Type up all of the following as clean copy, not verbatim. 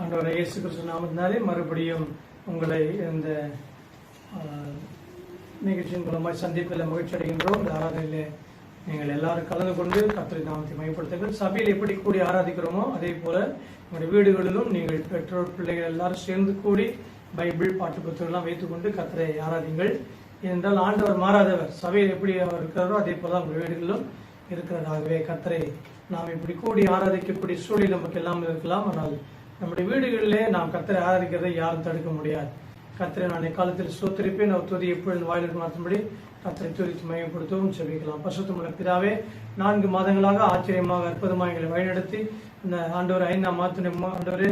ஆண்டவர் இயேசு கிறிஸ்து நாமத்தினாலே மறுபடியும் உங்களை இந்த நிகழ்ச்சியின் மூலமாய் சந்திப்பில் மகிழ்ச்சி அடைகின்றோம். இந்த ஆராதனையிலே நீங்கள் எல்லாரும் கலந்து கொண்டு கர்த்தரின் நாமத்தை மையப்படுத்துங்கள். சபையில் எப்படி கூடி ஆராதிக்கிறோமோ அதே போல உங்களுடைய வீடுகளிலும் நீங்கள் பெற்றோர் பிள்ளைகள் எல்லாரும் சேர்ந்து கூடி பைபிள் பாட்டு புத்தகங்கள்லாம் வைத்துக்கொண்டு கர்த்தரை ஆராதிங்கள். ஏனென்றால் ஆண்டவர் மாறாதவர். சபையில் எப்படி அவர் இருக்கிறாரோ அதே போல உங்கள் வீடுகளிலும் இருக்கிறதாகவே கர்த்தரை நாம் இப்படி கூடி ஆராதிக்கக்கூடிய சூழல் நமக்கு எல்லாம் இருக்கலாம். ஆனால் நம்முடைய வீடுகளிலே நாம் கர்த்தரை ஆராதிக்கிறதை யாரும் தடுக்க முடியாது. கர்த்தரை நான் எக்காலத்தில் ஸ்தோத்திரிப்பேன். அவர் துதி எப்பொழுது வாயிலில் மாற்றும்படி கர்த்தரை துதித்து மையப்படுத்தவும் செபிக்கலாம். பரிசுத்தமுள்ள பிதாவே, 4 மாதங்களாக ஆச்சரியமாக அற்புதமாக எங்களை வழிநடத்தி இந்த ஆண்டவர் 5ஆம் மாதத்தின் ஆண்டவரே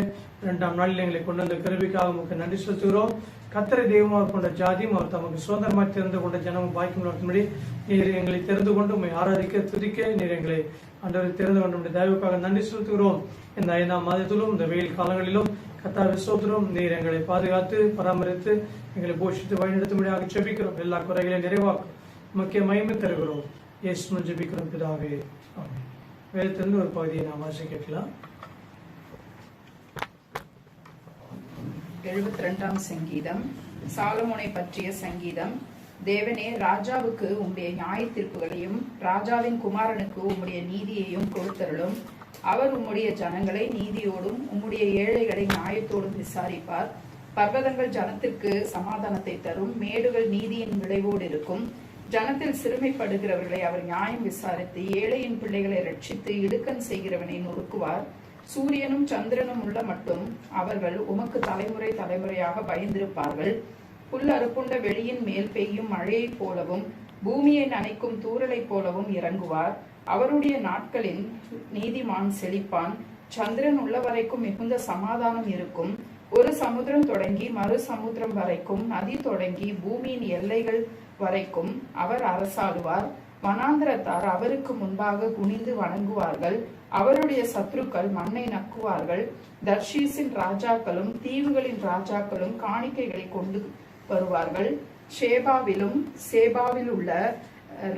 2ஆம் நாளில் எங்களை கொண்டு வந்த கருவிக்காக உங்களுக்கு நன்றி செலுத்துகிறோம். கர்த்தரை தெய்வமாக கொண்ட ஜாதியும் அவர் தமக்கு சுதந்திரமாக தெரிந்து கொண்ட ஜனமும் பாக்கியம் நடத்தும்படி நீர் எங்களை தெரிந்து கொண்டு உண்மை ஆராதிக்க துதிக்க நீர் எங்களை ஆண்டவரை தெரிந்து கொண்டு தயவுக்காக நன்றி செலுத்துகிறோம். இந்த 5ஆம் மாதத்திலும் இந்த வெயில் காலங்களிலும் கர்த்தாவே ஸ்தோத்திரம். நீர் எங்களை பாதுகாத்து பராமரித்து எங்களை போஷித்து வழிநடத்தும்படியாக ஜெபிக்கிறோம். எல்லா குறைகளையும் நிறைவாக்கும் முக்கிய மகிமை தருகிறோம். இயேசுவின் ஜெபிக்கிறோம் பிதாவே, ஆமென். வேதத்திலிருந்து ஒரு பகுதியை நாம் வாசிக்க கேட்கலாம். 72ஆம் சங்கீதம். சாலமோனை பற்றிய சங்கீதம். தேவனே, ராஜாவுக்கு உம்முடைய நியாய தீர்ப்புகளையும் ராஜாவின் குமாரனுக்கு உம்முடைய நீதியையும் கொடுத்தருளும். அவர் உம்முடைய ஜனங்களை நீதியோடும் உம்முடைய ஏழைகளை நியாயத்தோடும் விசாரிப்பார். பர்வதங்கள் ஜனத்திற்கு சமாதானத்தை தரும், மேடுகள் நீதியின் விளைவோடு இருக்கும். ஜனத்தில் சிறுமைப்படுகிறவர்களை அவர் நியாயம் விசாரித்து ஏழையின் பிள்ளைகளை ரட்சித்து இடுக்கண் செய்கிறவனை நொறுக்குவார். சூரியனும் சந்திரனும் உள்ள மட்டும் அவர்கள் உமக்கு தலைமுறை தலைமுறையாக பயந்திருப்பார்கள். புல் அறுப்புண்ட வெளியின் மேல் பெய்யும் மழையைப் போலவும் பூமியை நனைக்கும் தூறலைப் போலவும் இறங்குவார். அவருடைய நாட்களில் நீதிமான் செழிப்பான். சந்திரன் உள்ள வரைக்கும் மிகுந்த சமாதானம் இருக்கும். ஒரு சமுத்திரம் தொடங்கி மறு சமுத்திரம் வரைக்கும், நதி தொடங்கி பூமியின் எல்லைகள் வரைக்கும் அவர் அரசாளுவார். வனாந்தரத்தார் அவருக்கு முன்பாக குனிந்து வணங்குவார்கள். அவருடைய சத்துருக்கள் மண்ணை நக்குவார்கள். தர்ஷீஸின் ராஜாக்களும் தீவுகளின் ராஜாக்களும் காணிக்கைகளை கொண்டு வருவார்கள். ஷேபாவிலும் சேபாவில் உள்ள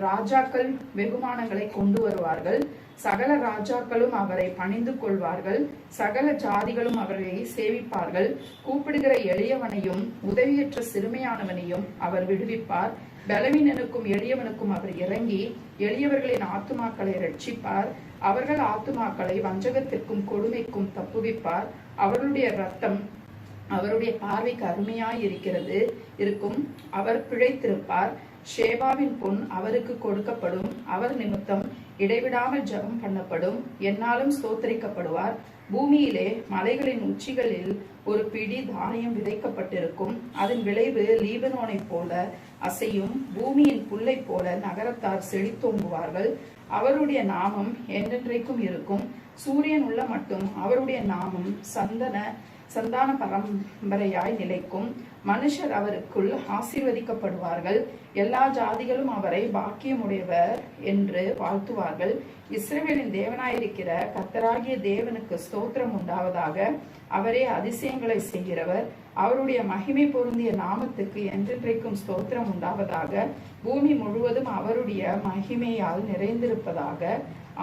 ராஜாக்கள் வெகுமானங்களை கொண்டு வருவார்கள். சகல ராஜாக்களும் அவரை பணிந்து கொள்வார்கள். சகல ஜாதிகளும் அவரை சேவிப்பார்கள். கூப்பிடுகிற எளியவனையும் உதவியற்ற சிறுமையானவனையும் அவர் விடுவிப்பார். பலவீனனுக்கும் எளியவனுக்கும் அவர் இறங்கி எளியவர்களின் ஆத்துமாக்களை ரட்சிப்பார். அவர்கள் ஆத்துமாக்களை வஞ்சகத்திற்கும் கொடுமைக்கும் தப்புவிப்பார். அவர்களுடைய ரத்தம் அவருடைய பார்வைக்கு அருமையாய் இருக்கும். அவர் பிழைத்திருப்பார். ஷேபாவின் பொன் அவருக்கு கொடுக்கப்படும். அவர் நிமித்தம் இடைவிடாமல் ஜெபம் பண்ணப்படும். என்னாலும் ஸ்தோத்தரிக்கப்படுவார். பூமியிலே மலைகளின் உச்சிகளில் ஒரு பிடி தானியம் விதைக்கப்பட்டிருக்கும். அதன் விளைவு லீபனோனை போல அசையும். பூமியின் புல்லை போல நகரத்தார் செழித்தோங்குவார்கள். அவருடைய நாமம் என்றென்றைக்கும் இருக்கும். சூரியன் உள்ள மட்டும் அவருடைய நாமம் சந்தான பரம்பரையாய் நிலைக்கும். மனுஷர் அவருக்குள் ஆசீர்வதிக்கப்படுவார்கள். எல்லா ஜாதிகளும் அவரை பாக்கியமுடையவர் என்று வாழ்த்துவார்கள். இஸ்ரவேலின் தேவனாயிருக்கிற கர்த்தராகிய தேவனுக்கு ஸ்தோத்திரம் உண்டாவதாக. அவரே அதிசயங்களை செய்கிறவர். அவருடைய மகிமை பொருந்திய நாமத்துக்கு என்றென்றைக்கும் ஸ்தோத்திரம் உண்டாவதாக. பூமி முழுவதும் அவருடைய மகிமையால் நிறைந்திருப்பதாக.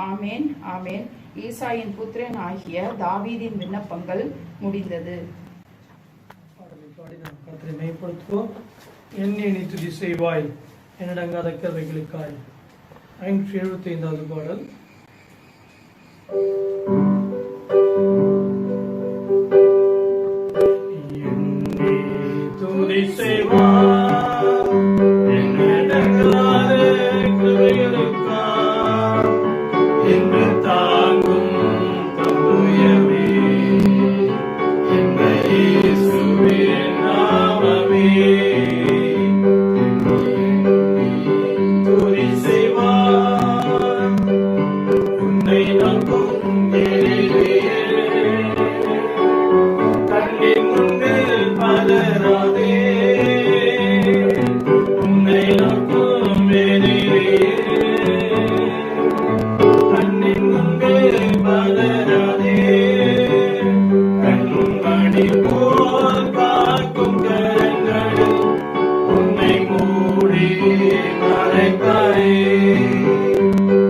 ஆமேன், ஆமேன். ஈசாயின் புத்திரன் ஆகிய தாவீதின் விண்ணப்பங்கள் முடிந்தது. மேம்படுத்துவோம். என்னை நீ துதி செய்வாய் என்னடங்காத கருவைகளுக்காய். 575வது பாடல். என்னை துதி செய்வாய் என்னடங்காத கருவைகளுக்காய் என்று தாங்கும் தம்புயமே என்னை இயேசுவின் நாமமே. துதி செய்வார் உன்னை நம்பும் எளிமையே. கண்ணின் முன்பில் பதறாதே உன்னை நம்பும் எளிமையே. கண்ணின் முன்பில் பதறாதே கண்மணி போல் பார்க்கும் கரங்களில் உன்னை மூடி மறைப்பாரே.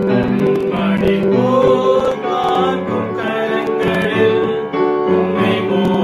கண்மணி போல் பார்க்கும் கரங்களில் உன்னை மூடி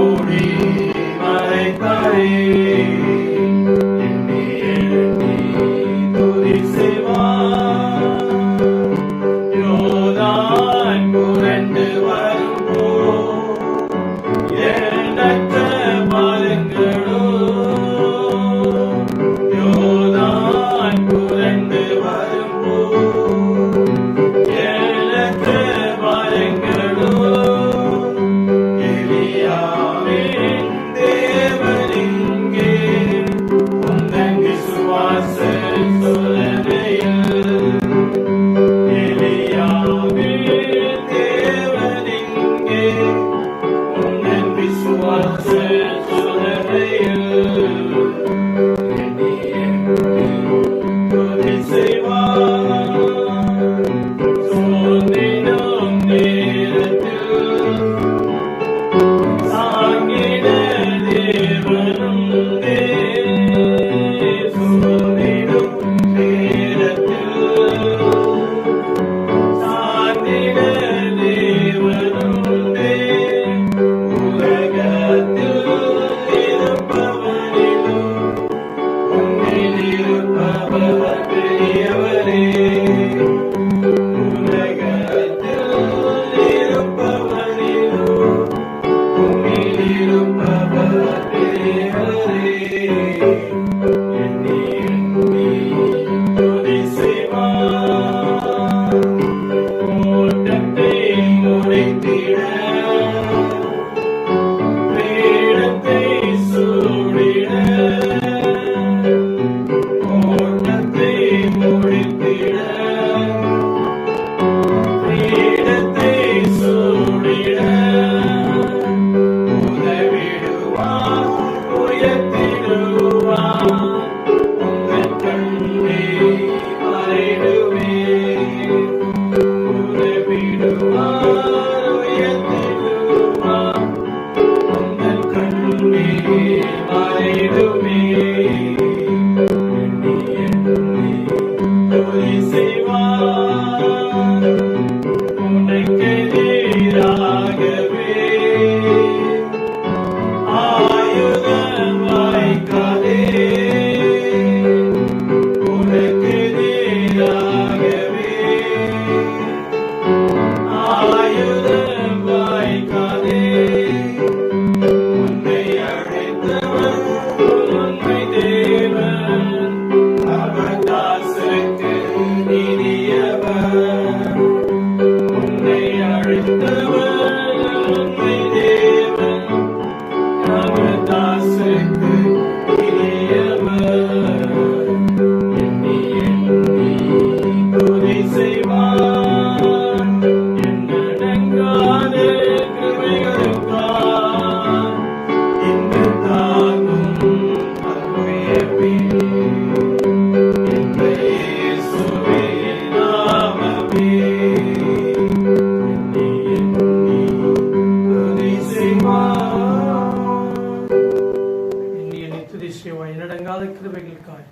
கிருபைகளுக்காய்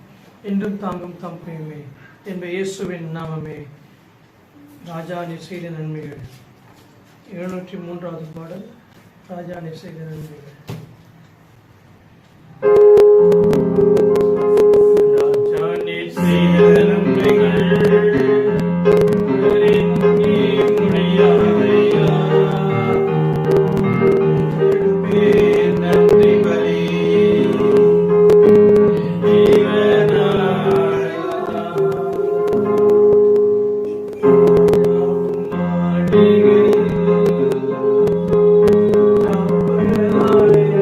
என்றும் தாங்கும் தம்பையுமே என்ப இயேசுவின் நாமமே. ராஜா நீ செய்த நன்மைகள். 703வது பாடல். ராஜா நீ செய்த நன்மைகள். ராஜா நீ செய்த நன்மைகள் Hallelujah.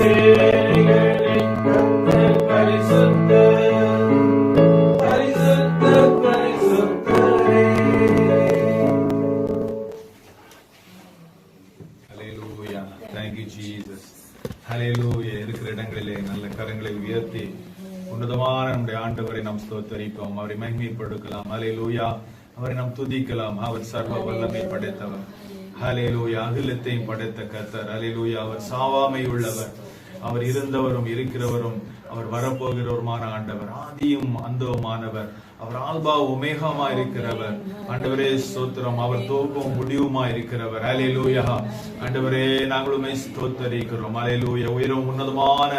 சேனைகளின் கர்த்தர் பரிசுத்தர், பரிசுத்தர், பரிசுத்தரே. ஹல்லேலூயா. Thank you Jesus. ஹல்லேலூயா. இருக்கிற இடங்களிலே நல்ல கரங்களை உயர்த்தி உன்னதமான நம்முடைய ஆண்டவரை நாம் ஸ்தோத்தரிப்போம், அவரை மகிமைப்படுத்தலாம். ஹல்லேலூயா. அவரை நாம் துதிக்கலாம். அவர் சர்வ வல்லமை படைத்தவர். ஹல்லேலூயா. அகிலத்தையும் படைத்த கர்த்தர். ஹல்லேலூயா. அவர் சாவாமை உள்ளவர். அவர் இருந்தவரும் இருக்கிறவரும் அவர் வரப்போகிறவருமான ஆண்டவர். ஆதியும் அந்தவுமானவர். அவர் ஆல்பா ஒமேகாமா இருக்கிறவர். ஆண்டவரே ஸ்தோத்திரம். அவர் துவக்கமும் முடிவுமா இருக்கிறவர். ஹல்லேலூயா. ஆண்டவரே நாங்களுமே ஸ்தோத்தரிக்கிறோம். ஹல்லேலூயா. உயரும் உன்னதமான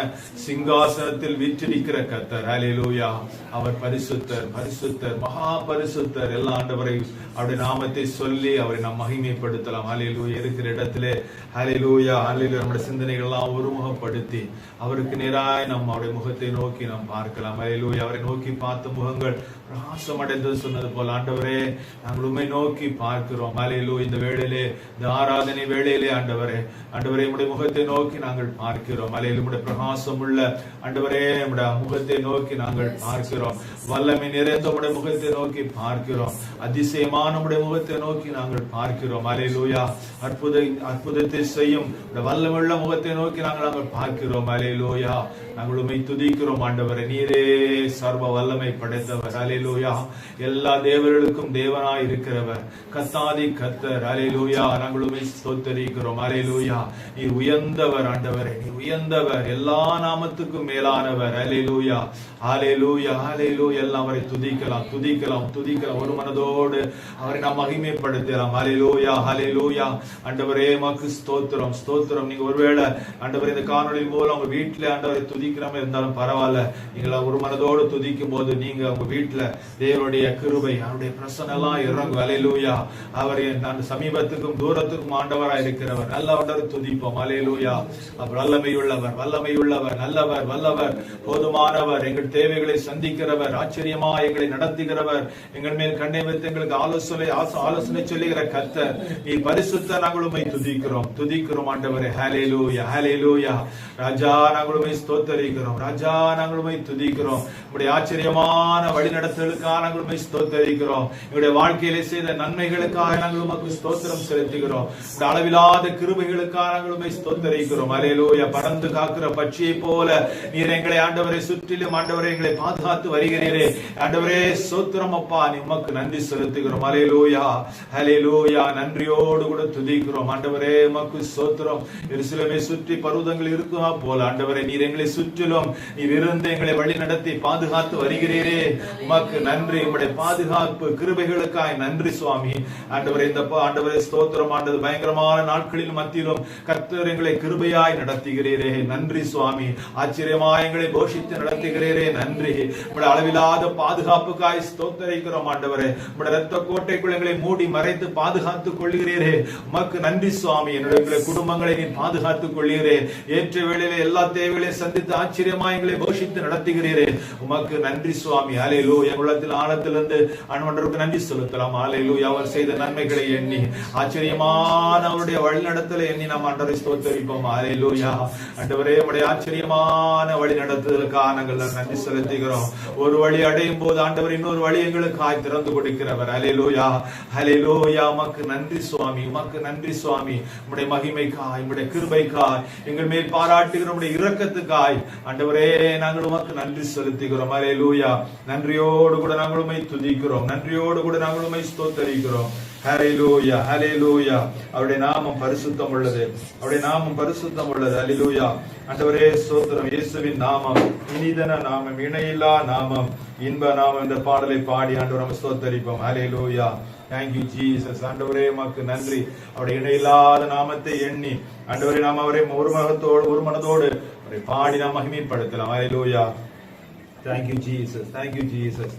சிங்காசனத்தில் வீற்றிருக்கிற கர்த்தர். ஹல்லேலூயா. அவர் பரிசுத்தர், பரிசுத்தர், மகா பரிசுத்தர். எல்லா ஆண்டவரை அவருடைய நாமத்தை சொல்லி அவரை நாம் மகிமைப்படுத்தலாம். ஹல்லேலூயா. இருக்கிற இடத்திலே ஹல்லேலூயா, ஹல்லேலூயா நம்முடைய சிந்தனைகள் எல்லாம் ஒருமுகப்படுத்தி அவருக்கு நேராய் நாம் அவருடைய முகத்தை நோக்கி நாம் பார்க்கலாம். ஹல்லேலூயா. அவரை நோக்கி பார்த்த முகங்கள் பிரகாசம் அடைந்தது சொன்னது போல ஆண்டவரே நாங்கள் உம்மை நோக்கி பார்க்கிறோம். ஹல்லேலூயா. இந்த வேளையிலே, இந்த ஆராதனை வேளையிலே ஆண்டவரே, ஆண்டவரே உம்முடைய முகத்தை நோக்கி நாங்கள் பார்க்கிறோம். ஹல்லேலூயா. உம்முடைய பிரகாசம் உள்ள ஆண்டவரே உம்முடைய முகத்தை நோக்கி நாங்கள் பார்க்கிறோம். வல்லமை நிறைந்த உம்முடைய முகத்தை நோக்கி பார்க்கிறோம். அதிசயமான உம்முடைய முகத்தை நோக்கி நாங்கள் பார்க்கிறோம். ஹல்லேலூயா. அற்புதத்தை செய்யும் வல்லமுள்ள முகத்தை நோக்கி நாங்கள் பார்க்கிறோம். ஹல்லேலூயா. நாங்கள் உம்மை துதிக்கிறோம் ஆண்டவரே. நீரே சர்வ வல்லமை படைத்தவர். ஹல்லேலூயா. எல்லா தேவர்களுக்கும் தேவனாய் இருக்கிறவர். கர்த்தாதி கர்த்தர். ஹல்லேலூயா. நாங்கள் உம்மை ஸ்தோத்தரிக்கிறோம். ஹல்லேலூயா. நீர் உயர்ந்தவர் ஆண்டவரே. நீர் உயர்ந்தவர். எல்லா நாமத்துக்கும் மேலானவர். ஹல்லேலூயா. ஹல்லேலூயா. ஹல்லேலூயா. எல்லாம் அவரை துதிக்கலாம், துதிக்கலாம், துதிக்கலாம். ஒரு மனதோடு அவரை நாம் மகிமைப்படுத்தலாம். ஹல்லேலூயா. ஹல்லேலூயா. ஆண்டவரே உமக்கு ஸ்தோத்திரம், ஸ்தோத்திரம். நீங்க ஒருவேளை ஆண்டவரே இந்த காணொளி மூலம் உங்க வீட்டுல ஆண்டவரை துதிக்கிறோம் இருந்தாலும் பரவாயில்ல, நீங்களா ஒரு மனதோடு துதிக்கும் போது நீங்க உங்க வீட்டுல தேவனுடைய கிருபை, அவருடைய பிரசன்னம் எல்லாம் இறங்கும். ஹல்லேலூயா. அவர் நான் சமீபத்துக்கும் தூரத்துக்கும் ஆண்டவரா இருக்கிறவர். நல்ல ஆண்டவரை துதிப்போம். ஹல்லேலூயா. அவர் வல்லமையுள்ளவர், வல்லமையுள்ளவர், நல்லவர், வல்லவர், போதுமானவர், எங்கள் தேவைகளை சந்திக்கிறவர், ஆச்சரியமா எங்களை நடத்துகிறவர், எங்கள் மேல் கண்ணை வைத்து எங்களுக்கு ஆலோசனை சொல்லுகிற கர்த்தர். நீ பரிசுத்த. நாங்கள் உம்மை துதிக்கிறோம், துதிக்கிறோம் ஆண்டவரே. ஹல்லேலூயா. ஹல்லேலூயா. ராஜா நாங்கள் உம்மை ஸ்தோத்தரிக்கிறோம். ராஜா நாங்கள் உம்மை துதிக்கிறோம். உம்முடைய ஆச்சரியமான வழிநடத்தலுக்காக நாங்கள் உம்மை ஸ்தோத்தரிக்கிறோம். எங்களுடைய வாழ்க்கையிலே செய்த நன்மைகளுக்காக நாங்கள் உமக்கு ஸ்தோத்திரம் செலுத்துகிறோம். இந்த அளவிலாத கிருபைகளுக்காக நாங்கள் உம்மை ஸ்தோத்தரிக்கிறோம். ஹல்லேலூயா. பறந்து காக்கிற பட்சியை போல நீர் எங்களை ஆண்டவரை சுற்றிலும் ஆண்டவரை எங்களை பாதுகாத்து வருகிறீரே. ஆண்டவரே ஸ்தோத்திரம் அப்பா. உமக்கு நன்றி செலுத்துகிறோம். ஹல்லேலூயா. ஹல்லேலூயா. நன்றியோடு கூட துதிக்கிறோம் ஆண்டவரே. உமக்கு ஸ்தோத்திரம். எருசலேமை சுற்றி பர்வதங்கள் இருக்குமா போல ஆண்டவரே நீர் எங்களை சுற்றிலும் நீர் இருந்து எங்களை வழி நடத்தி பாதுகாத்து வருகிறீரே. உமக்கு நன்றி. உம்முடைய பாதுகாப்பு கிருபைகளுக்காய் நன்றி சுவாமி. ஆண்டவரே இந்த ஆண்டவரே ஸ்தோத்திரம். ஆண்டது பயங்கரமான நாட்களில் மத்தியிலும் கர்த்தர் எங்களை கிருபையாய் நடத்துகிறீரே. நன்றி சுவாமி. ஆச்சரியமாய் எங்களை போஷித்து நடத்துகிறீரே. நன்றி. உம்முடைய அளவிலாத பாதுகாப்புக்காய் ஸ்தோத்தரிக்கிறோம் ஆண்டவரே. உம்முடைய இரத்த கோட்டைக்குள் எங்களை மூடி மறைத்து பாதுகாத்துக் கொள்கிறீரே. உமக்கு நன்றி சுவாமி. என்னுடைய குடும்பங்களை நீ பாதுகாத்துக் கொள்கிறீரே. ஏற்ற வேளையிலே எல்லா தேவைகளையும் சந்தித்து ஆச்சரியமாய் எங்களை போஷித்து நடத்துகிறீரே. உமக்கு நன்றி சுவாமி. ஹல்லேலூயா. உள்ளத்தில் ஆழத்திலிருந்து ஆண்டவருக்கு நன்றி செலுத்தலாம். ஹல்லேலூயா. அவர் செய்த நன்மைகளை எண்ணி ஆச்சரியமான அவருடைய வழிநடத்தலை எண்ணி நாம் ஆண்டவரை ஸ்தோத்தரிப்போம். ஹல்லேலூயா. ஆண்டவரே உம்முடைய ஆச்சரியமான வழி நடத்துதலுக்காக நாங்கள் நன்றி செலுத்துகிறோம். ஒரு வழி அடையும் போது ஆண்டவர் இன்னொரு வழி எங்களுக்காய் திறந்து கொடுக்கிறவர். ஹல்லேலூயா. ஹல்லேலூயா. உமக்கு நன்றி சுவாமி. உமக்கு நன்றி சுவாமி. உம்முடைய மகிமைக்காய், உம்முடைய கிருபைக்காய், எங்கள் மேல் பாராட்டுகிற உம்முடைய இரக்கத்துக்காய் ஆண்டவரே நாங்கள் உமக்கு நன்றி செலுத்துகிறோம். ஹல்லேலூயா. நன்றியோடு கூட நாங்கள் உம்மை துதிக்கிறோம். நன்றியோடு கூட நாங்கள் உம்மை ஸ்தோத்தரிக்கிறோம். ஹல்லேலூயா. ஹல்லேலூயா. அவருடைய நாமம் பரிசுத்தம் உள்ளது. அவருடைய நாமம் பரிசுத்தம் உள்ளது. ஹல்லேலூயா. ஆண்டவரே ஸ்தோத்திரம். இயேசுவின் நாமம் இனிதன நாமம், இணையில்லா நாமம், இன்ப நாமம் என்ற பாடலை பாடி ஆண்டவரை ஸ்தோத்தரிப்போம். ஹல்லேலூயா. Thank you Jesus. ஆண்டவரே உமக்கு நன்றி. அவருடைய இணையில்லாத நாமத்தை எண்ணி ஆண்டவரே நாம் அவரை ஒரு மனதோடு அவரை பாடி நாம் மகிமைப்படுத்தலாம். ஹல்லேலூயா. Thank you Jesus. Thank you Jesus.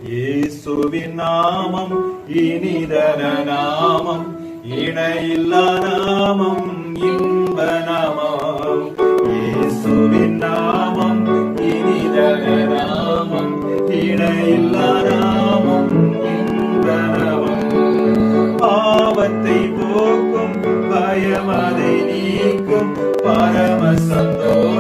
இயேசுவின் நாமம் இனிதன நாமம், இணையில்லா நாமம், இன்ப நாமம். இயேசுவின் நாமம் இனிதன நாமம், இணையில்லா நாமம், இன்ப நாமம். பாவத்தை போக்கும், பயமதை நீக்கும், பரம சந்தோஷம்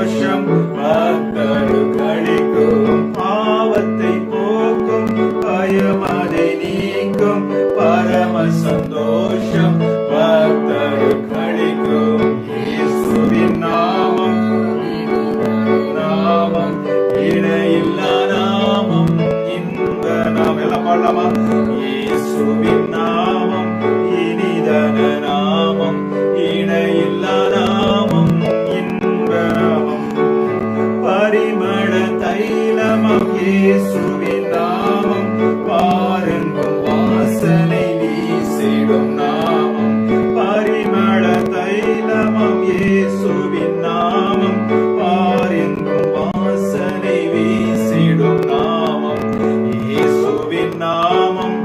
இயேசுவின் நாமம் பாருங்கும் வாசனை வீசிடும் நாமம் பரிமள தைலமம் இயேசுவின் நாமம் பாருங்கும் வாசனை வீசிடும் நாமம் இயேசுவின் நாமம்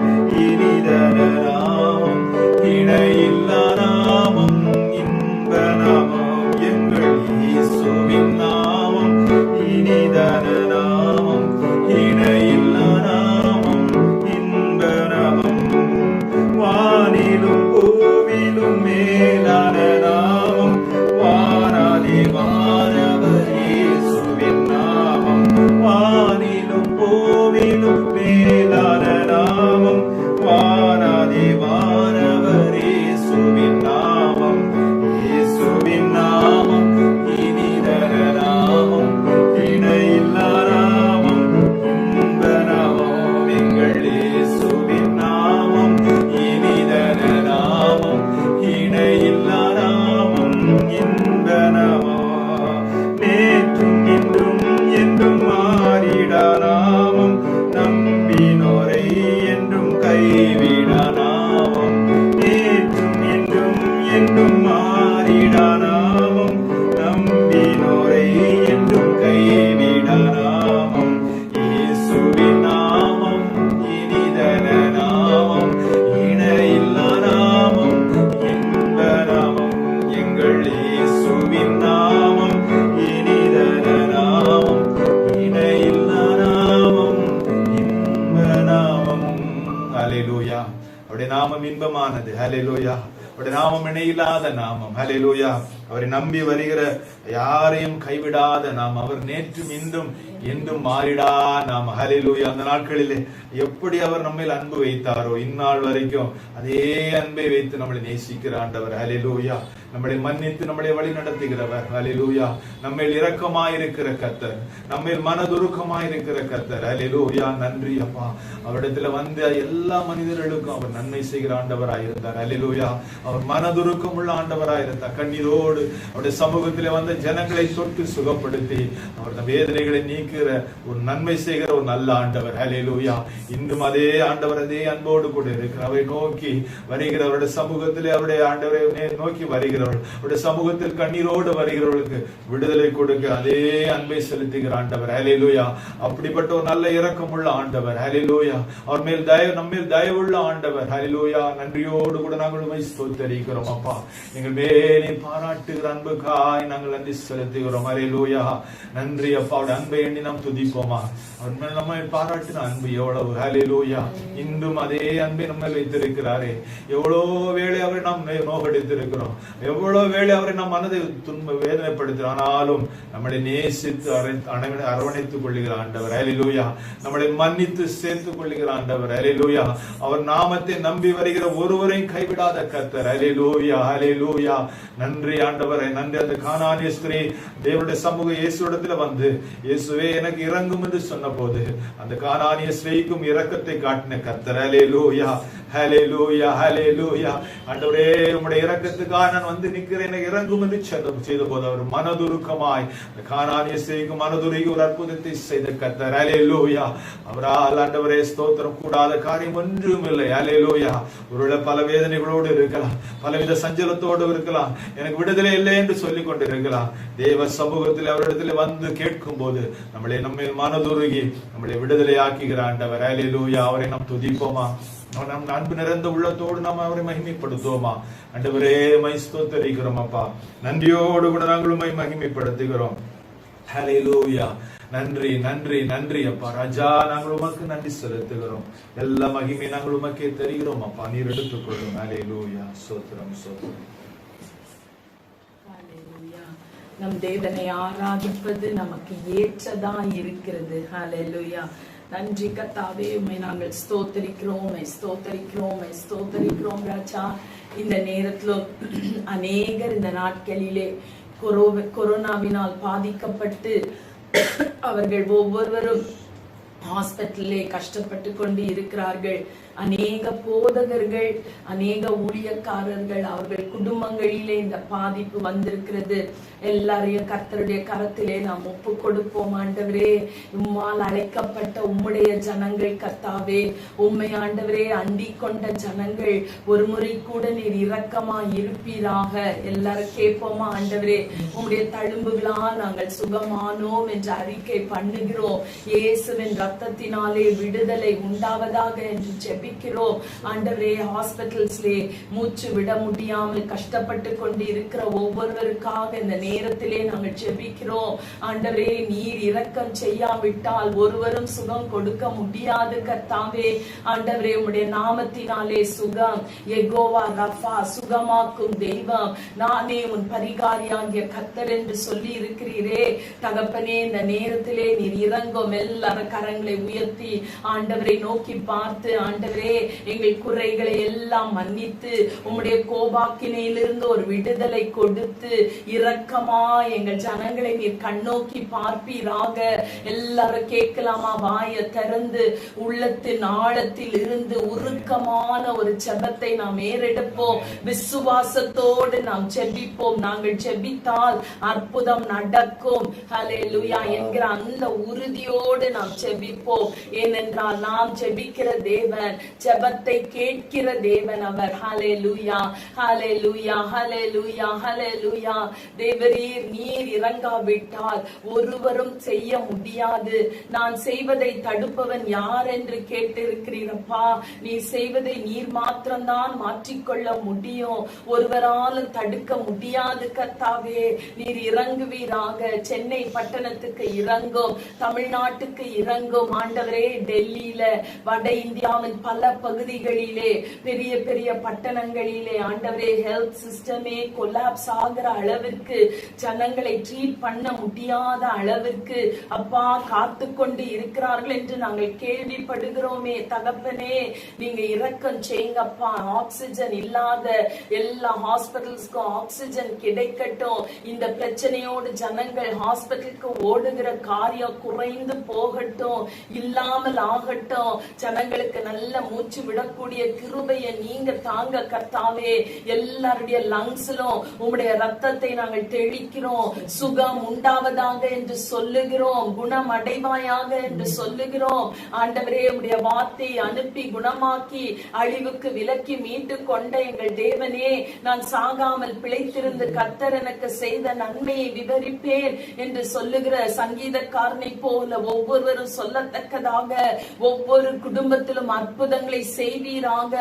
இனிதர நாமம் இணையில்லா நாமம் இன்ப நாமம் எங்கள் இயேசுவின் நாமம் இனிதர நாமம் இணையில்லா நாமம் இன்ப நாமம் வானிலும் பூவிலும் மேலான நாமம் வானாதி வானவர் இயேசுவின் நாமம் வானிலும் பூவிலும் மேலான நாமம் வானாதி வானவர் இயேசுவின் நாமம் இயேசுவின் நாமம் இனிதர நாமம் இணையில்லா நாமம் இன்ப நாமம் எங்கள் இயேசுவின் நாமம் இனிதர நாமம் இணையில்லா நாமம் இன்ப நாமம் நேற்றும் இன்றும் என்றும் மாறிடா நாமம் நம்பினோரை என்றும் கைவிடா நாமம் நேற்றும் இன்றும் என்றும் மாறிடா நாமம் நம்பினோரை என்றும் கைவிடா நாமம் இயேசுவின் நாமம் இனிதர நாமம் இணையில்லா நாமம் இன்ப நாமம் எங்கள் இயேசுவின் நாமம் இனிதர நாமம் இணையில்லா நாமம் இன்ப நாமம் ஹல்லேலூயா அவருடைய நாமம் இன்பமானது ஹல்லேலூயா அவருடைய நாமம் இணையில்லாத நாமம் ஹல்லேலூயா அவரை நம்பி வருகிற யாரையும் கைவிடாத நாம் அவர் நேற்றும் இன்றும் என்றும் மாறிடா நாம் ஹல்லேலூயா அந்த நாட்களிலே எப்படி அவர் நம்மில் அன்பு வைத்தாரோ இந்நாள் வரைக்கும் அதே அன்பை வைத்து நம்மளை நேசிக்கிற ஆண்டவர் ஹல்லேலூயா நம்மளை மன்னித்து நம்மளை வழி நடத்துகிறவர் ஹல்லேலூயா நம்மேல் இரக்கமாயிருக்கிற கர்த்தர் நம்மேல் மனதுருக்கமாயிருக்கிற கர்த்தர் ஹல்லேலூயா நன்றி அப்பா அவரிடத்துல வந்த எல்லா மனிதர்களுக்கும் அவர் நன்மை செய்கிற ஆண்டவராயிருந்தார் ஹல்லேலூயா அவர் மனதுருக்கம் உள்ள ஆண்டவராயிருந்தார் கண்ணீரோடு அவருடைய சமூகத்திலே வந்த ஜனங்களை தொட்டு சுகப்படுத்தி அவரது வேதனைகளை நீக்கிற ஒரு நன்மை செய்கிற ஒரு நல்ல ஆண்டவர் ஹல்லேலூயா இன்றும் அதே ஆண்டவர் அதே அன்போடு கூட இருக்கிறார் அவரை நோக்கி வருகிற அவருடைய சமூகத்திலே அவருடைய ஆண்டவரை நோக்கி வருகிறவர்கள் அவருடைய சமூகத்தில் கண்ணீரோடு வருகிறவர்களுக்கு விடுதலை கொடுக்க அதே அன்பை செலுத்துகிற ஆண்டவர் ஹல்லேலூயா அப்படிப்பட்ட ஒரு நல்ல இரக்கமுள்ள ஆண்டவர் ஹல்லேலூயா அவர் மேல் நம்மேல் தயவுள்ள ஆண்டவர் ஹல்லேலூயா நன்றியோடு கூட நாங்கள் உம்மை ஸ்தோத்திரிக்கிறோம் அப்பா எங்கள் மேலே பாராட்டுகிற அன்புக்காய் நாங்கள் நன்றி செலுத்துகிறோம் ஹல்லேலூயா நன்றி அப்பா அவருடைய அன்பை எண்ணி நாம் துதிப்போமா அவர் மேல் நம்மை பாராட்டின அன்பு எவ்வளவு ஹல்லேலூயா இன்றும் அதே அன்பை நம்ம வைத்திருக்கிறாரே எவ்வளோ வேளை அவரை நாம் நோகடித்திருக்கிறோம் எவ்வளவு வேளை அவரை நாம் மனதை வேதனைப்படுத்துகிறோம் ஆனாலும் நம்மளை நேசித்து அரவணைத்துக் கொள்ளுகிற ஆண்டவர் ஹல்லேலூயா நம்மளை மன்னித்து சேர்த்துக் கொள்ளுகிற ஆண்டவர் ஹல்லேலூயா அவர் நாமத்தை நம்பி வருகிற ஒருவரையும் கைவிடாத கர்த்தர் ஹல்லேலூயா ஹல்லேலூயா நன்றி ஆண்டவரே நன்றி அந்த கானானிய ஸ்திரீ தேவனுடைய சமூக இயேசுவிடத்தில் வந்து இயேசுவே எனக்கு இறங்கும் என்று சொன்ன போது அந்த கானானிய ஸ்திரீக்கும் இரக்கத்தை காட்டின கர்த்தர் ஹல்லேலூயா ஹல்லேலூயா ஹல்லேலூயா ஆண்டவரே உம்முடைய இரக்கத்துக்காக நான் வந்து நிற்கிறேன் எனக்கு இறங்கும் என்று செய்த போது அவர் மனதுருக்கமாய் அந்த கானானிய ஸ்திரீக்கு மனதுருகி ஒரு அற்புதத்தை செய்த கர்த்தர் ஹல்லேலூயா அவரால் ஆண்டவரே ஸ்தோத்திரம் கூடாத காரியம் ஒன்றும் இல்லை ஹல்லேலூயா ஒருவேளை பல வேதனைகளோடு இருக்கலாம் பலவித சஞ்சலத்தோடு இருக்கலாம் எனக்கு விடுதலை இல்லை என்று சொல்லிக் கொண்டு இருக்கலாம் தேவ சமூகத்தில் அவரிடத்தில் வந்து கேட்கும் போது நம்மை மனதுருகி நம்மளை விடுதலை ஆக்குகிற ஆண்டவர் ஹல்லேலூயா அவரை நாம் துதிப்போமா நம் அன்பு நிறைந்த உள்ளத்தோடு நாம் அவரை மகிமைப்படுத்துவோமா ஆண்டவரே மை ஸ்தோத்திரிக்கிறோம் அப்பா நன்றியோடு கூட நாங்கள் உம்மை மகிமைப்படுத்துகிறோம் ஹல்லேலூயா நன்றி நன்றி நன்றி அப்பா ராஜா நாங்கள் உமக்கு நன்றி செலுத்துகிறோம் எல்லா மகிமை நாங்கள் உமக்கே தெரிகிறோம் அப்பா நீர் எடுத்துக்கொள்ளும் ஹல்லேலூயா ஸ்தோத்திரம் ஸ்தோத்திரம் நம் தேவனை ஆராதிப்பது நமக்கு ஏற்றதா இருக்கிறது ஹல்லேலூயா நன்றி கர்த்தாவே உம்மை நாங்கள் ஸ்தோத்திரிக்கிறோம் ஸ்தோத்திரிக்கிறோம் ராஜா இந்த நேரத்துல அநேகர் இந்த நாட்களிலே கொரோனாவினால் பாதிக்கப்பட்டு அவர்கள் ஒவ்வொருவரும் ஹாஸ்பிட்டலே கஷ்டப்பட்டு கொண்டு இருக்கிறார்கள். அநேக போதகர்கள், அநேக ஊழியக்காரர்கள், அவர்கள் குடும்பங்களிலே இந்த பாதிப்பு வந்திருக்கிறது. எல்லாரையும் கர்த்தருடைய கரத்திலே நாம் ஒப்பு கொடுப்போம். ஆண்டவரே, உம்மால் அழைக்கப்பட்ட உம்முடைய ஜனங்கள் கர்த்தாவே, உம்மை ஆண்டவரே அண்டிக் கொண்ட ஜனங்கள், ஒரு முறை கூட நீர் இரக்கமா இருப்பீராக. எல்லாரும் கேட்போமா? ஆண்டவரே, உம்முடைய தழும்புகளால் நாங்கள் சுகமானோம் என்று அறிக்கை பண்ணுகிறோம். இயேசுவின் ரத்தத்தினாலே விடுதலை உண்டாவதாக என்று ஜெபிக்கிறோம். ஆண்டவரே, ஹாஸ்பிட்டல்ஸ்லே மூச்சு விட முடியாமல் கஷ்டப்பட்டு கொண்டு இருக்கிற ஒவ்வொருவருக்காக இந்த நேரத்திலே நாங்கள் ஜெபிக்கிறோம். ஆண்டவரே, நீர் இரக்கம் செய்யாவிட்டால் ஒருவரும் சுகம் கொடுக்க முடியாது கர்த்தாவே. ஆண்டவரே, உம்முடைய நாமத்தினாலே சுகம், யெகோவா ரஃபா, சுகமாக்கும் தெய்வம், நானே உன் பரிகாரியாகிய கர்த்தர் என்று சொல்லி இருக்கிறீரே தகப்பனே. இந்த நேரத்திலே நீர் இறங்கும். எல்லாரும் கரங்களை உயர்த்தி ஆண்டவரை நோக்கி பார்த்து, ஆண்டவரே, எங்கள் குறைகளை எல்லாம் மன்னித்து உம்முடைய கோபாக்கினையிலிருந்து ஒரு விடுதலை கொடுத்து இரக்கமா எங்கள் ஜனங்களை நீர் கண்ணோக்கி பார்ப்பீராக. எல்லாரும் கேட்கலாமா? வாயை திறந்து உள்ளத்தின் ஆழத்தில் இருந்து உருக்கமான ஒரு ஜெபத்தை நாம் ஏறெடுப்போம். விசுவாசத்தோடு நாம் ஜெபிப்போம். நாங்கள் ஜெபித்தால் அற்புதம் நடக்கும், ஹல்லேலூயா என்கிற அந்த உறுதியோடு நாம் ஜெபிப்போம். ஏனென்றால் நாம் ஜெபிக்கிற தேவன் ஜெபத்தை கேட்கிற தேவன் அவர். ஹல்லேலூயா, ஹல்லேலூயா, ஹல்லேலூயா, ஹல்லேலூயா. தேவரீர் நீர் இறங்காவிட்டால் ஒருவரும் செய்ய முடியாது. நான் செய்வதை தடுப்பவன் யார் என்று கேட்டிருக்கிறீரப்பா. நீ செய்வதை நீர் மாத்திரம்தான் மாற்றிக்கொள்ள முடியும். ஒருவராலும் தடுக்க முடியாது கர்த்தாவே. நீர் இறங்குவீராக. சென்னை பட்டணத்துக்கு இறங்கும், தமிழ்நாட்டுக்கு இறங்கும். ஆண்டவரே, டெல்லியில, வட இந்தியாவின் பல பகுதிகளிலே, பெரிய பெரிய பட்டணங்களிலே ஆண்டவரே, ஹெல்த் சிஸ்டமே கொலாப்ஸ் ஆகிற அளவிற்கு, ஜனங்களை ட்ரீட் பண்ண முடியாத அளவிற்கு அப்பா காத்து கொண்டு இருக்கிறார்கள் என்று நாங்கள் கேள்விப்படுகிறோமே. தகப்பனே, நீங்க இரக்கம் செய்யுங்கப்பா. ஆக்சிஜன் இல்லாத எல்லா ஹாஸ்பிட்டல்ஸ்க்கும் ஆக்சிஜன் கிடைக்கட்டும். இந்த பிரச்சனையோடு ஜனங்கள் ஹாஸ்பிட்டலுக்கு ஓடுகிற காரியம் குறைந்து போகட்டும், இல்லாமல் ஆகட்டும். ஜனங்களுக்கு நல்ல மூச்சு விடக்கூடிய கிருபையை நீங்க தாங்க கர்த்தாவே. எல்லாருடைய லங்ஸ்லும் உம்முடைய ரத்தத்தை நாங்கள் தெளிக்கிறோம். சுகம் உண்டாவதாக என்று சொல்லுகிறோம். குணம் அடைவாயாக என்று சொல்லுகிறோம். ஆண்டவரே, உம்முடைய வார்த்தை அனுப்பி குணமாக்கி அழிவுக்கு விலக்கி மீட்டு கொண்ட எங்கள் தேவனே, நான் சாகாமல் பிழைத்திருந்து கர்த்தர் எனக்கு செய்த நன்மையை விவரிப்பேன் என்று சொல்லுகிற சங்கீதக்காரனை போல ஒவ்வொருவரும் சொல்லத்தக்கதாக ஒவ்வொரு குடும்பத்திலும் அற்புதங்களை செய்வீராக.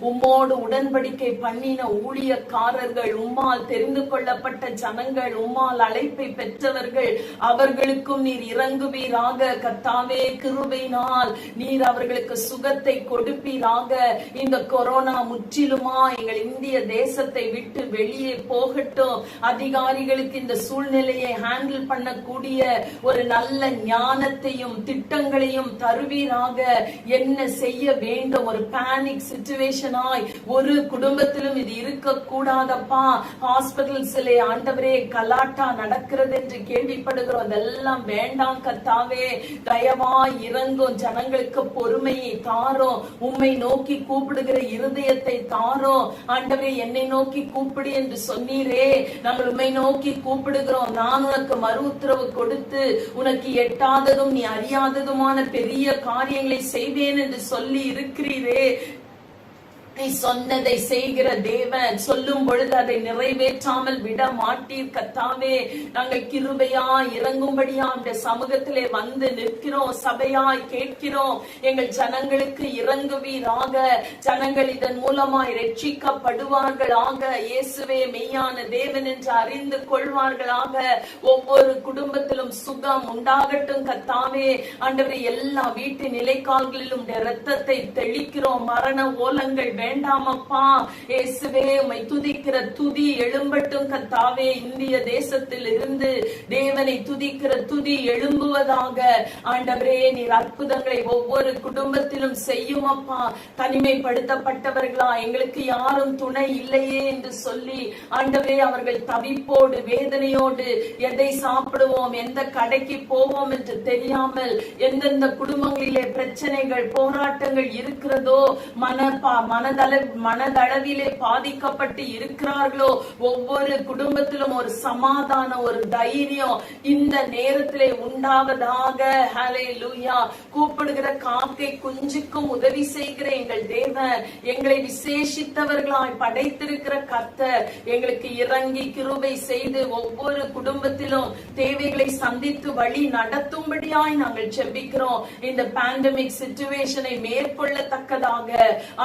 உம்மோடு உடன்படிக்கை பண்ணின ஊழியக்காரர்கள், உம்மால் தெரிந்து கொள்ளப்பட்ட ஜனங்கள், உம்மால் அழைப்பை பெற்றவர்கள், அவர்களுக்கும் நீர் இறங்குவீராக கர்த்தாவே. கிருபையினால் நீர் அவர்களுக்கு சுகத்தை கொடுப்பீராக. இந்த கொரோனா முற்றிலுமா எங்கள் இந்திய தேசத்தை விட்டு வெளியே போகட்டும். அதிகாரிகளுக்கு இந்த சூழ்நிலையை ஹேண்டில் பண்ணக்கூடிய ஒரு நல்ல ஞானத்தையும் திட்டங்களையும் தருவீராக. என்ன செய்ய வேண்டும்? ஒரு பேனிக் சிச்சுவேஷனாய் ஒரு குடும்பத்திலும் இது இருக்க கூடாதப்பா. ஹாஸ்பிட்டல்ஸ்ல ஆண்டவரே கலாட்டா நடக்கிறது என்று கேள்விப்படுகிறோம். அதெல்லாம் வேண்டாம் கர்த்தாவே. தயவாய் இறங்கும். ஜனங்களுக்கு பொறுமையை தாரோம். உம்மை நோக்கி கூப்பிடுகிற இருதயத்தை தாரோம். ஆண்டவரே, என்னை நோக்கி கூப்பிடு என்று சொன்னீரே. நாங்கள் உம்மை நோக்கி கூப்பிடுகிறோம். நான் உனக்கு மறு உத்தரவு கொடுத்து உனக்கு எட்டாததும் நீ அறியாததுமான பெரிய காரியங்களை செய்வேன் என்று சொல்லி இருக்கிறீரே. நீ சொன்னதை செய்கிற தேவன். சொல்லும் பொழுது அதை நிறைவேற்றாமல் விட மாட்டீர் கர்த்தாவே. நாங்கள் கிருபையா இறங்கும்படியா அந்த சமூகத்திலே வந்து நிற்கிறோம். சபையாய் கேட்கிறோம். எங்கள் ஜனங்களுக்கு இறங்குவீராக. ஜனங்கள் இதன் மூலமாய் ரட்சிக்கப்படுவார்களாக. இயேசுவே மெய்யான தேவன் என்று அறிந்து கொள்வார்களாக. ஒவ்வொரு குடும்பத்திலும் சுகம் உண்டாகட்டும் கர்த்தாவே. ஆண்டவரே, எல்லா வீட்டு நிலைக்கால்களிலும் இரத்தத்தை தெளிக்கிறோம். மரண ஓலங்கள் வேண்டாமப்பா. இயேசுவே உம்மை துதிக்கிற துதி எழும்பட்டும் கர்த்தாவே. இந்திய தேசத்தில் இருந்து தேவனை துதிக்கிற துதி எழும்புவதாக. ஆண்டவரே நீர் அற்புதங்களை ஒவ்வொரு குடும்பத்திலும் செய்யும் அப்பா. தனிமைப்படுத்தப்பட்டவர்களா எங்களுக்கு யாரும் துணை இல்லையே என்று சொல்லி ஆண்டவரே அவர்கள் தவிப்போடு வேதனையோடு எதை சாப்பிடுவோம், எந்த கடைக்கு போவோம் என்று தெரியாமல் எந்தெந்த குடும்பங்களிலே பிரச்சனைகள் போராட்டங்கள் இருக்கிறதோ, மனதளவிலே பாதிக்கப்பட்டு இருக்கிறார்களோ, ஒவ்வொரு குடும்பத்திலும் ஒரு சமாதானம், ஒரு தைரியம் இந்த நேரத்திலே உண்டாவதாக. ஹல்லேலூயா. கூப்பிடுகிற காக்கை குஞ்சுக்கும் உதவி செய்கிற எங்கள் தேவன், எங்களை விசேஷித்தவர்களாய் படைத்திருக்கிற கர்த்தர் எங்களுக்கு இறங்கி கிருபை செய்து ஒவ்வொரு குடும்பத்திலும் தேவைகளை சந்தித்து வழி நடத்தும்படியாய் நாங்கள் ஜெபிக்கிறோம். இந்த பேண்டமிக் சிச்சுவேஷனை மேற்கொள்ளத்தக்கதாக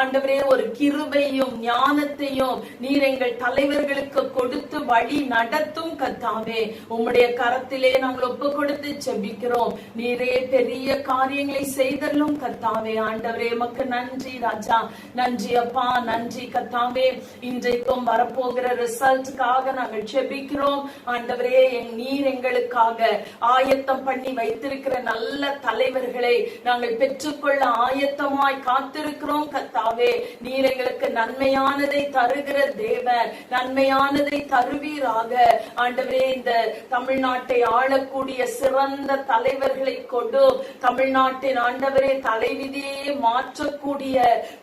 ஆண்டவரே ஒரு கிருபையும் ஞானத்தையும் நீர் எங்கள் தலைவர்களுக்கு கொடுத்து வழி நடத்தும் கர்த்தாவே. உம்முடைய கரத்திலே நாங்கள் ஒப்பு கொடுத்து ஜெபிக்கிறோம். நீரே பெரிய காரியங்களை செய்தலும் கர்த்தாவே. ஆண்டவரே உமக்கு நன்றி ராஜா. நன்றி அப்பா, நன்றி கர்த்தாவே. இன்றைக்கும் வரப்போகிற ரிசல்ட்டுக்காக நாங்கள் ஜெபிக்கிறோம். ஆண்டவரே நீர் எங்களுக்காக ஆயத்தம் பண்ணி வைத்திருக்கிற நல்ல தலைவர்களை நாங்கள் பெற்றுக்கொள்ள ஆயத்தமாய் காத்திருக்கிறோம் கர்த்தாவே. நீர் எங்களுக்கு நன்மையானதை தருகிற தேவன், நன்மையானதை தருவீராக. ஆண்டவரே இந்த தமிழ்நாட்டை ஆளக்கூடிய சிறந்த தலைவர்களை கொண்டு தமிழ்நாட்டின் ஆண்டவரே தலைவிதியை மாற்றக்கூடிய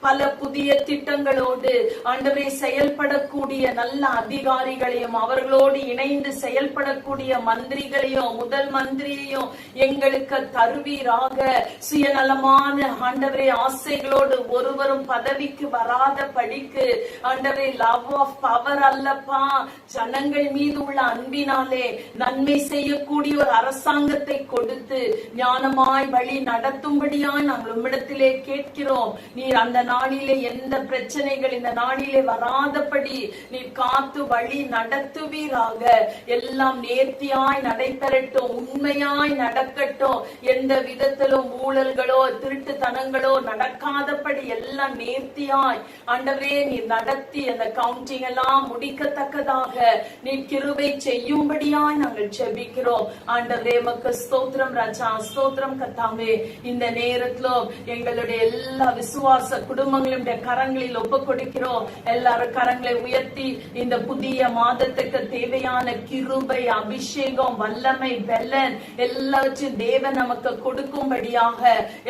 பல புதிய திட்டங்களோடு ஆண்டவரே செயல்படக்கூடிய நல்ல அதிகாரிகளையும் அவர்களோடு இணைந்து செயல்படக்கூடிய மந்திரிகளையும் முதல் மந்திரியையும் எங்களுக்கு தருவீராக. சுயநலமான ஆண்டவரே ஆசைகளோடு ஒருவரும் பதவிக்கு வராத படிக்கு ஆண்டவரே லவ் ஆஃப் பவர் அல்லப்பா, ஜனங்கள் மீது உள்ள அன்பினாலே நன்மை செய்யக்கூடிய ஒரு அரசாங்கத்தை கொடுத்து ஞானமாய் வழி நடத்தும்படியாய் நாங்கள் உம்மிடத்திலே கேட்கிறோம். நீர் அந்த நாளிலே எந்த பிரச்சனைகள் இந்த நாளிலே வராதபடி நீர் காத்து வழி நடத்துவீராக. எல்லாம் நேர்த்தியாய் நடைபெறட்டும், உண்மையாய் நடக்கட்டும். எந்த விதத்திலும் ஊழல்களோ திருட்டுத்தனங்களோ நடக்காதபடி எல்லாம் நேர்த்தியாய் ஆண்டவரே நீர் நடத்தி அந்த கவுண்டிங் எல்லாம் முடிக்கத்தக்கதாக நீர் கிருபை செய்யும்படியாய் நாங்கள் ஜெபிக்கிறோம். ஆண்டவரே உமக்கு ஸ்தோத்திரம் ராஜா, ஸ்தோத்திரம் கர்த்தாவே. இந்த நேரத்திலும் எங்களுடைய எல்லா விசுவாச குடும்பங்களுடைய கரங்களில் ஒப்பு கொடுக்கிறோம். எல்லாரும் கரங்களை உயர்த்தி இந்த புதிய மாதத்துக்கு தேவையான கிருபை, அபிஷேகம், வல்லமை, பெலன் எல்லாவற்றையும் தேவன் நமக்கு கொடுக்கும்படியாக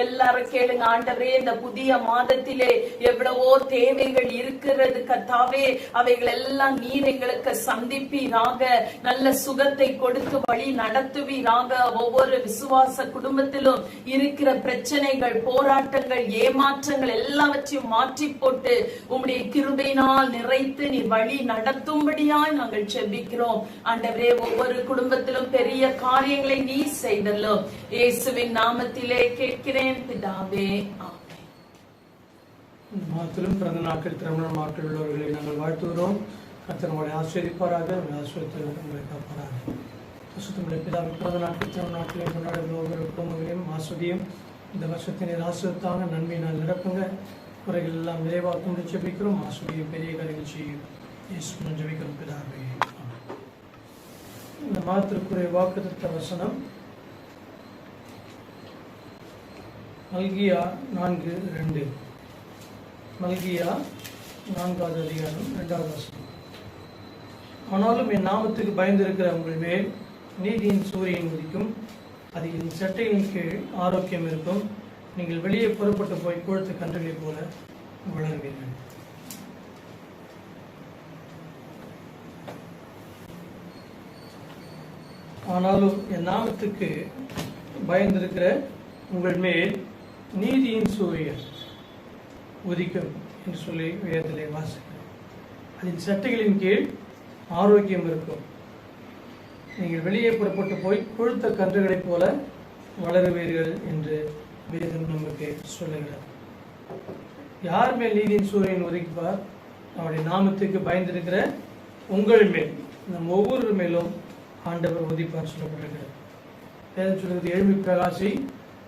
எல்லாரும் கேளுங்க. ஆண்டவரே இந்த புதிய மாதத்திலே எவ்வளவோ தேவைகள் இருக்கிறது கர்த்தாவே, அவைகள் எல்லாம் நீர் எங்களுக்கு சந்திப்பீராக. நல்ல சுகத்தை கொடுத்து வழி நடத்துவீராக. ஒவ்வொரு விசுவாச குடும்பத்திலும் இருக்கிற பிரச்சனைகள், போராட்டங்கள், ஏமாற்றங்கள் எல்லாவற்றையும் மாற்றி போட்டு உம்முடைய கிருபையினால் நிறைத்து நீர் வழி நடத்தும்படியாய் நாங்கள் ஜெபிக்கிறோம். ஆண்டவரே ஒவ்வொரு குடும்பத்திலும் பெரிய காரியங்களை நீ செய்தല്ലോ. இயேசுவின் நாமத்திலே கேட்கிறேன் பிதாவே, ஆமென். மாதத்திலும் பிறந்த நாட்கள் திருமண நாட்கள் உள்ளவர்களை நாங்கள் வாழ்த்துகிறோம். கர்த்தர் உங்களை ஆசீர்வதிப்பாராக, ஆசீர்வதித்து உங்களை காப்பாராக. சுத்தமுடைய பிதாவின் பிறந்த நாட்கள் திருமண நாட்களை கொண்டாடுகிற ஒவ்வொரு குடும்பங்களையும் ஆஸ்வதியும் இந்த வருஷத்தினை ஆசீர்வத்தாங்க நன்மையினால் நிரப்புங்க. குறைகள் எல்லாம் நிறைவாக்கும் ஜெபிக்கிறோம். ஆஸ்வதியும் பெரிய காரியங்கள் செய்யும் இயேசுவின் ஜெபிக்கிறோம் பிதாவே. இந்த மாதத்திற்குரிய வாக்குத்தத்த வசனம் மல்கியா 4:2. மல்கியா 4வது அதிகாரம் 2வது வசனம். ஆனாலும் என் நாமத்துக்கு பயந்திருக்கிற உங்கள் மேல் நீதியின் சூரியன் உதிக்கும், அது என் சட்டையின் கீழ் ஆரோக்கியம் இருக்கும். நீங்கள் வெளியே புறப்பட்டு போய் கொழுத்த கன்றுகளைப் போல வளருவீர்கள். ஆனாலும் என் நாமத்துக்கு பயந்திருக்கிற உங்கள் மேல் நீதியின் சூரியன் உதிக்கும் என்று சொல்லி வேதத்திலே வாசிக்கிறோம். அதன் சட்டைகளின் கீழ் ஆரோக்கியம் இருக்கும். நீங்கள் வெளியே புறப்பட்டு போய் கொழுத்த கன்றுகளைப் போல வளருவீர்கள் என்று வேதம் நமக்கு சொல்லுகிறார். யார் மேல் நீதியின் சூரியன் உதிப்பார்? அவருடைய நாமத்துக்கு பயந்திருக்கிற உங்கள் மேல், நம் ஒவ்வொரு மேலும் ஆண்டவர் உதிப்பார் சொல்லப்படுகிறார். வேதம் சொல்கிறது, எழும்பி பிரகாசி,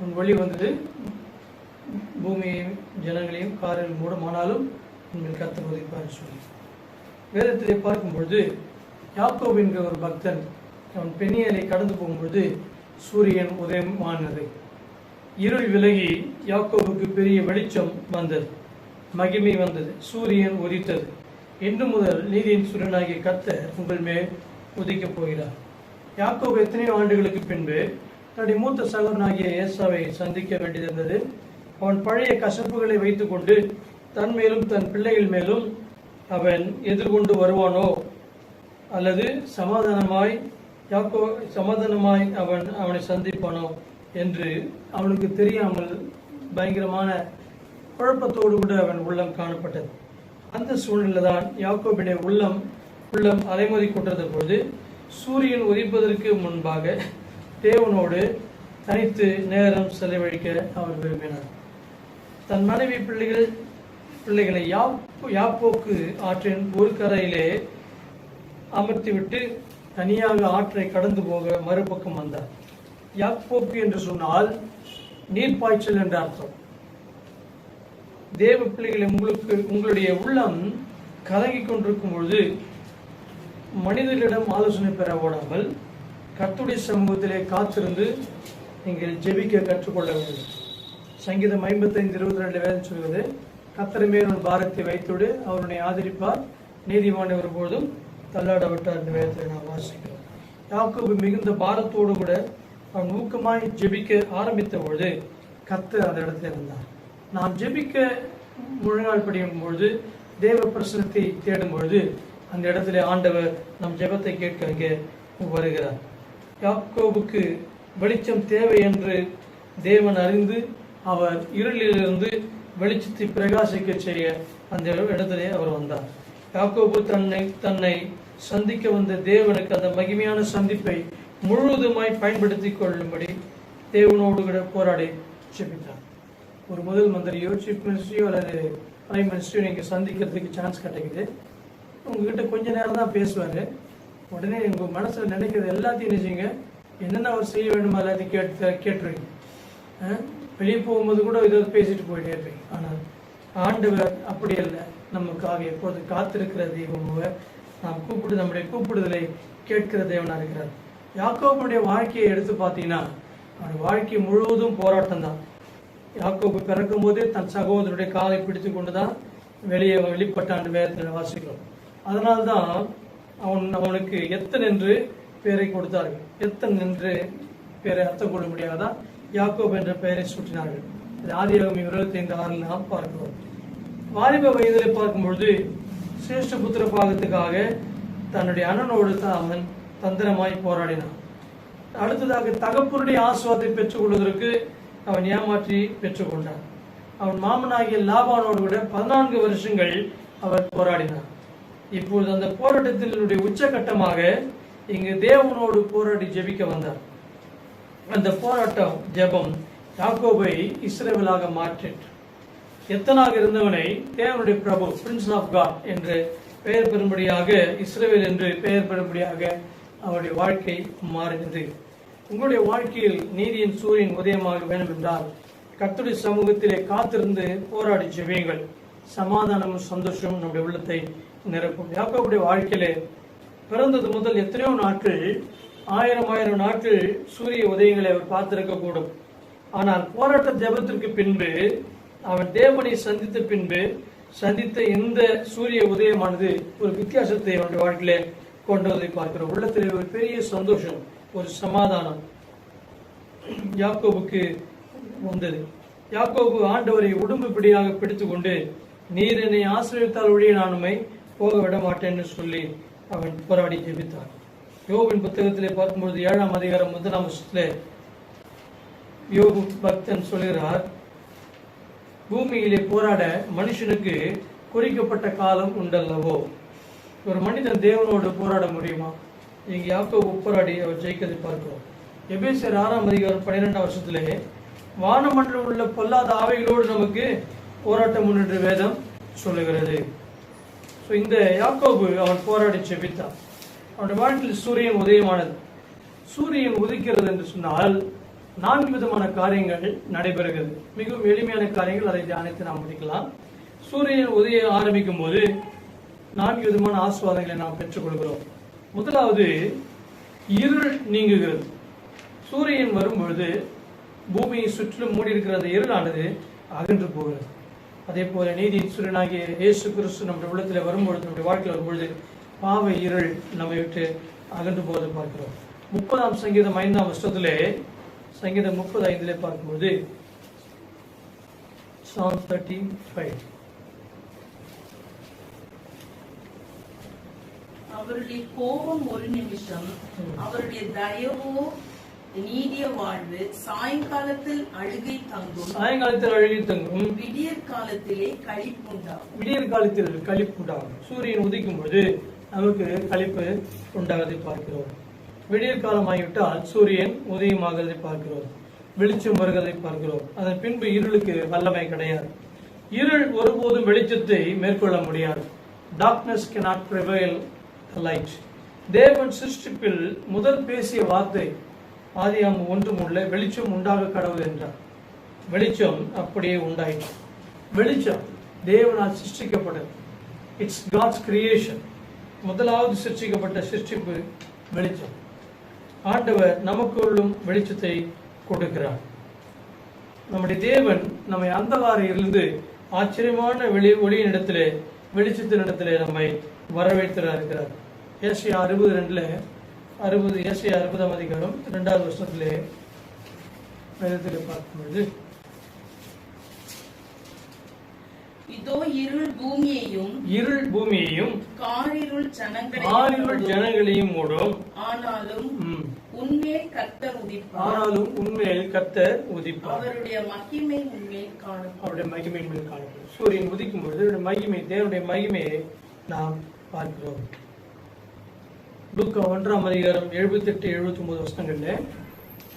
உன் ஒளி வந்தது பூமியையும் ஜனங்களையும் காரில் மூடும், ஆனாலும் உங்கள் கர்த்தர் உதைப்பார் சொல்லி வேதத்திலே பார்க்கும் பொழுது யாக்கோபு என்கிற ஒரு பக்தன் அவன் பெண்ணியலை கடந்து போகும்பொழுது சூரியன் உதயமானது. இருள் விலகி யாக்கோபுக்கு பெரிய வெளிச்சம் வந்தது, மகிமை வந்தது, சூரியன் உதித்தது. இன்று முதல் நீதியின் சூரியனாகிய கர்த்தர் உங்கள் மேல் உதிக்கப் போகிறார். யாக்கோபு எத்தனையோ ஆண்டுகளுக்கு பின்பு தன்னுடைய மூத்த சகோதரனாகிய ஏசாவை சந்திக்க வேண்டியிருந்தது. அவன் பழைய கசப்புகளை வைத்துக் கொண்டு தன் மேலும் தன் பிள்ளைகள் மேலும் அவன் எதிர்கொண்டு வருவானோ அல்லது சமாதானமாய் அவனை சந்திப்பானோ என்று அவனுக்கு தெரியாமல் பயங்கரமான குழப்பத்தோடு கூட அவன் உள்ளம் காணப்பட்டது. அந்த சூழ்நிலை தான் யாக்கோபினுடைய உள்ளம் அலைமோதி கொண்டிருந்த பொழுது சூரியன் உதிப்பதற்கு முன்பாக தேவனோடு தனித்து நேரம் செலவழிக்க அவர் விரும்பினார். தன் மனைவி பிள்ளைகளை யாப்போக்கு ஆற்றின் ஒரு கரையிலே அமர்த்திவிட்டு தனியாக ஆற்றை கடந்து போக மறுபக்கம் வந்தார். யாப்போக்கு என்று சொன்னால் நீர்ப்பாய்ச்சல் என்ற அர்த்தம். தேவ பிள்ளைகளை உங்களுடைய உள்ளம் கலங்கிக் கொண்டிருக்கும் பொழுது மனிதர்களிடம் ஆலோசனை பெற ஓடாமல் கர்த்தருடைய சமூகத்திலே காத்திருந்து நீங்கள் ஜெபிக்க கற்றுக்கொள்ள வேண்டும். சங்கீதம் 55:22 வேதம் சொல்வது, கர்த்தர் மேல் ஒரு பாரத்தை வைத்துவிடு, அவருடைய ஆதரிப்பார், நீதிமானை ஒருபோதும் தள்ளாட விட்டார் என்று வேதத்தை நாம் வாசிக்கிறோம். யாக்கோபு மிகுந்த பாரத்தோடு கூட அவன் ஊக்கமாய் ஜெபிக்க ஆரம்பித்த பொழுது கர்த்தர் அந்த இடத்துல இருந்தார். நாம் ஜெபிக்க முழங்கால் படியும் பொழுது, தேவ பிரசனத்தை தேடும் பொழுது அந்த இடத்துல ஆண்டவர் நம் ஜெபத்தை கேட்க அங்கே வருகிறார். யாக்கோபுக்கு வெளிச்சம் தேவை என்று தேவன் அறிந்து அவர் இருளிலிருந்து வெளிச்சத்தை பிரகாசிக்க செய்ய அந்த இடத்திலே அவர் வந்தார். யாக்கோபு தன்னை சந்திக்க வந்த தேவனுக்கு அந்த மகிமையான சந்திப்பை முழுவதுமாய் பயன்படுத்தி கொள்ளும்படி தேவனோடு கூட போராடி ஜெபித்தார். ஒரு முதல் மந்திரியோ சீஃப் மினிஸ்டரியோ அல்லது பிரைம் மினிஸ்டரியோ நீங்கள் சந்திக்கிறதுக்கு சான்ஸ் கிடைக்குது. உங்ககிட்ட கொஞ்ச நேரம் தான் பேசுவார். உடனே உங்கள் மனசில் நினைக்கிறது எல்லாத்தையும் நினைச்சிங்க, என்னென்ன அவர் செய்ய வேண்டுமா எல்லாத்தையும் கேட்டுருவீங்க. வெளியே போகும்போது கூட இதை பேசிட்டு போயிட்டே இருப்பீங்க. ஆனால் ஆண்டவர் அப்படி இல்லை, நமக்காக எப்போது காத்திருக்கிற தெய்வமாக நாம் நம்முடைய கூப்பிடுதலை கேட்கிற தேவனாக இருக்கிறார். யாக்கோபுடைய வாழ்க்கையை எடுத்து பார்த்தீங்கன்னா அவனுடைய வாழ்க்கை முழுவதும் போராட்டம் தான். யாக்கோபு பிறக்கும் போதே தன் சகோதரருடைய காலை பிடித்து கொண்டுதான் வெளிப்பட்டான் வேதத்தில் வாசிக்கிறோம். அதனால்தான் அவனுக்கு எத்தன் என்று பெயரை கொடுத்தார்கள். எத்தன் என்று பெயரை அர்த்தம் கொள்ள முடியாதான் யாக்கோபு என்ற பெயரை சூட்டினார்கள். ஆதியாகமம் 25:6 நாம் பார்க்கிறோம். வாலிப வயதில் பார்க்கும் பொழுது சிரேஷ்ட புத்திர பாகத்துக்காக தன்னுடைய அண்ணனோடு தான் அவன் தந்திரமாய் போராடினான். அடுத்ததாக தகப்பனுடைய ஆசுவாதத்தை பெற்றுக் கொள்வதற்கு அவன் ஏமாற்றி பெற்றுக்கொண்டான். அவன் மாமனாகிய லாபானோடு கூட 14 வருஷங்கள் அவர் போராடினான். இப்பொழுது அந்த போராட்டத்தினுடைய உச்சகட்டமாக இங்கு தேவனோடு போராடி ஜெபிக்க வந்தார். அந்த போராட்டம் ஜெபம் யாக்கோபை இஸ்ரவேலாக மாற்றிற்று. எத்தனாக இருந்தவனை தேவனுடைய பிரபு, பிரின்ஸ் ஆஃப் காட் என்று பெயர் பெறும்படியாக, இஸ்ரவேல் என்று பெயர் பெறும்படியாக அவருடைய வாழ்க்கை மாறினது. உங்களுடைய வாழ்க்கையில் நீதியின் சூரியன் உதயமாக வேண்டும் என்றால் கர்த்தருடைய சமூகத்திலே காத்திருந்து போராடி ஜெபியுங்கள். சமாதானமும் சந்தோஷமும் நம்முடைய உள்ளத்தை நிரப்பும். யாக்கோபுடைய வாழ்க்கையிலே பிறந்தது முதல் எத்தனையோ நாட்கள், ஆயிரம் நாட்கள் சூரிய உதயங்களை அவர் பார்த்திருக்க கூடும். ஆனால் போராட்ட ஜெபத்திற்கு பின்பு அவன் தேவனை சந்தித்த பின்பு சந்தித்த இந்த சூரிய உதயமானது ஒரு வித்தியாசத்தை அவனுடைய வாழ்க்கையிலே கொண்டு வதை பார்க்கிறோம். உள்ளத்திலே ஒரு பெரிய சந்தோஷம், ஒரு சமாதானம் யாக்கோபுக்கு வந்தது. யாக்கோபு ஆண்டவரை உடம்பு பிடியாக பிடித்துக் கொண்டு, நீர் என்னை ஆசீர்வதித்தால் ஒழிய நான் உம்மை போக விட மாட்டேன்னு சொல்லி அவன் போராடி ஜெபித்தான். யோபின் புத்தகத்திலே பார்க்கும்பொழுது 7ஆம் அதிகாரம் 1ஆம் வசனத்திலே யோபு பக்தன் சொல்கிறார், பூமியிலே போராட மனுஷனுக்கு குறிக்கப்பட்ட காலம் உண்டல்லவோ. ஒரு மனிதன் தேவனோடு போராட முடியுமா? இங்கு யாக்கோபு போராடி அவர் ஜெயிக்கதை பார்க்கிறோம். எபேசியர் 6ஆம் அதிகாரம் 12ஆம் வருஷத்திலே வானமண்டலம் உள்ள பொல்லாத ஆவைகளோடு நமக்கு போராட்டம் உண்டு என்று வேதம் சொல்லுகிறது. இந்த யாக்கோபு அவன் போராடி ஜெபித்தான். அவனுடைய வாழ்க்கையில் சூரியன் உதயமானது. சூரியன் உதிக்கிறது என்று சொன்னால் 4 விதமான காரியங்கள் நடைபெறுகிறது. மிகவும் எளிமையான காரியங்கள், அதை தியானித்து நாம் முடிக்கலாம். சூரியன் உதய ஆரம்பிக்கும் போது 4 விதமான ஆசீர்வாதங்களை நாம் பெற்றுக்கொள்கிறோம். முதலாவது, இருள் நீங்குகிறது. சூரியன் வரும்பொழுது பூமியை சுற்றிலும் மூடி இருக்கிற அந்த இருளானது அகன்று போகிறது. அதே போல நீதியின் சூரியனாகிய இயேசு கிறிஸ்து நம்முடைய உள்ளத்தில் வரும்பொழுது, நம்முடைய வாழ்க்கையில் வரும்பொழுது பாவ இருள் நம்மை விட்டு அகன்று போவதை பார்க்கிறோம். 30ஆம் சங்கீதம் 5ஆம் வருஷத்திலே சங்கீதம் 35 பார்க்கும்போது Psalm 35 அவருடைய கோபம் ஒரு நிமிஷம், அவருடைய தயவோ நீடிய வாழ்வு. சாயங்காலத்தில் அழுகை தங்கும், விடியற் காலத்திலே களிப்புண்டாகும். விடியற் காலத்தில் களிப்புண்டாகும். சூரியன் உதிக்கும் பொழுது நமக்கு களிப்பு உண்டாவதை பார்க்கிறோம். விடியற் காலம் ஆகிவிட்டால் சூரியன் உதயமாகிறதை பார்க்கிறோம், வெளிச்சம் வருவதை பார்க்கிறோம். அதன் பின்பு இருளுக்கு வல்லமை கிடையாது. இருள் ஒருபோதும் வெளிச்சத்தை மேற்கொள்ள முடியாது. Darkness cannot prevail the light. தேவன் சிருஷ்டிப்பில் முதல் பேசிய வார்த்தை ஆதியாகமம் 1:3 வெளிச்சம் உண்டாக கடவுள் என்றார். வெளிச்சம் அப்படியே உண்டாயிற்று. வெளிச்சம் தேவனால் சிருஷ்டிக்கப்பட்டது. It's God's creation. முதலாவது சிருஷ்டிக்கப்பட்ட சிருஷ்டிப்பு வெளிச்சம். ஆண்டவர் நமக்குள்ளும் வெளிச்சத்தை கொடுக்கிறார். நம்முடைய தேவன் நம்மை அந்தகாரிலிருந்து ஆச்சரியமான ஒளியின் இடத்திலே, வெளிச்சத்தின் இடத்திலே நம்மை வரவேற்கிறார். ஏசாயா 60:2 ஏசாயா 60ஆம் அதிகாரம் 2வது வருஷத்திலே வேதத்திலே பார்க்கும்பொழுது, இதோ இருள் பூமியையும் காரிருள் ஜனங்களையும் மூடும். ஆனாலும் உன்மேல் கர்த்தர் உதிப்பார். அவருடைய மகிமை உன்மேல் காணப்படும். சூரியன் உதிக்கும் பொழுது தேவனுடைய மகிமையை நாம் பார்க்கிறோம். லூக்கா 1ஆம் அதிகாரம் 78-79 வசனங்கள்ல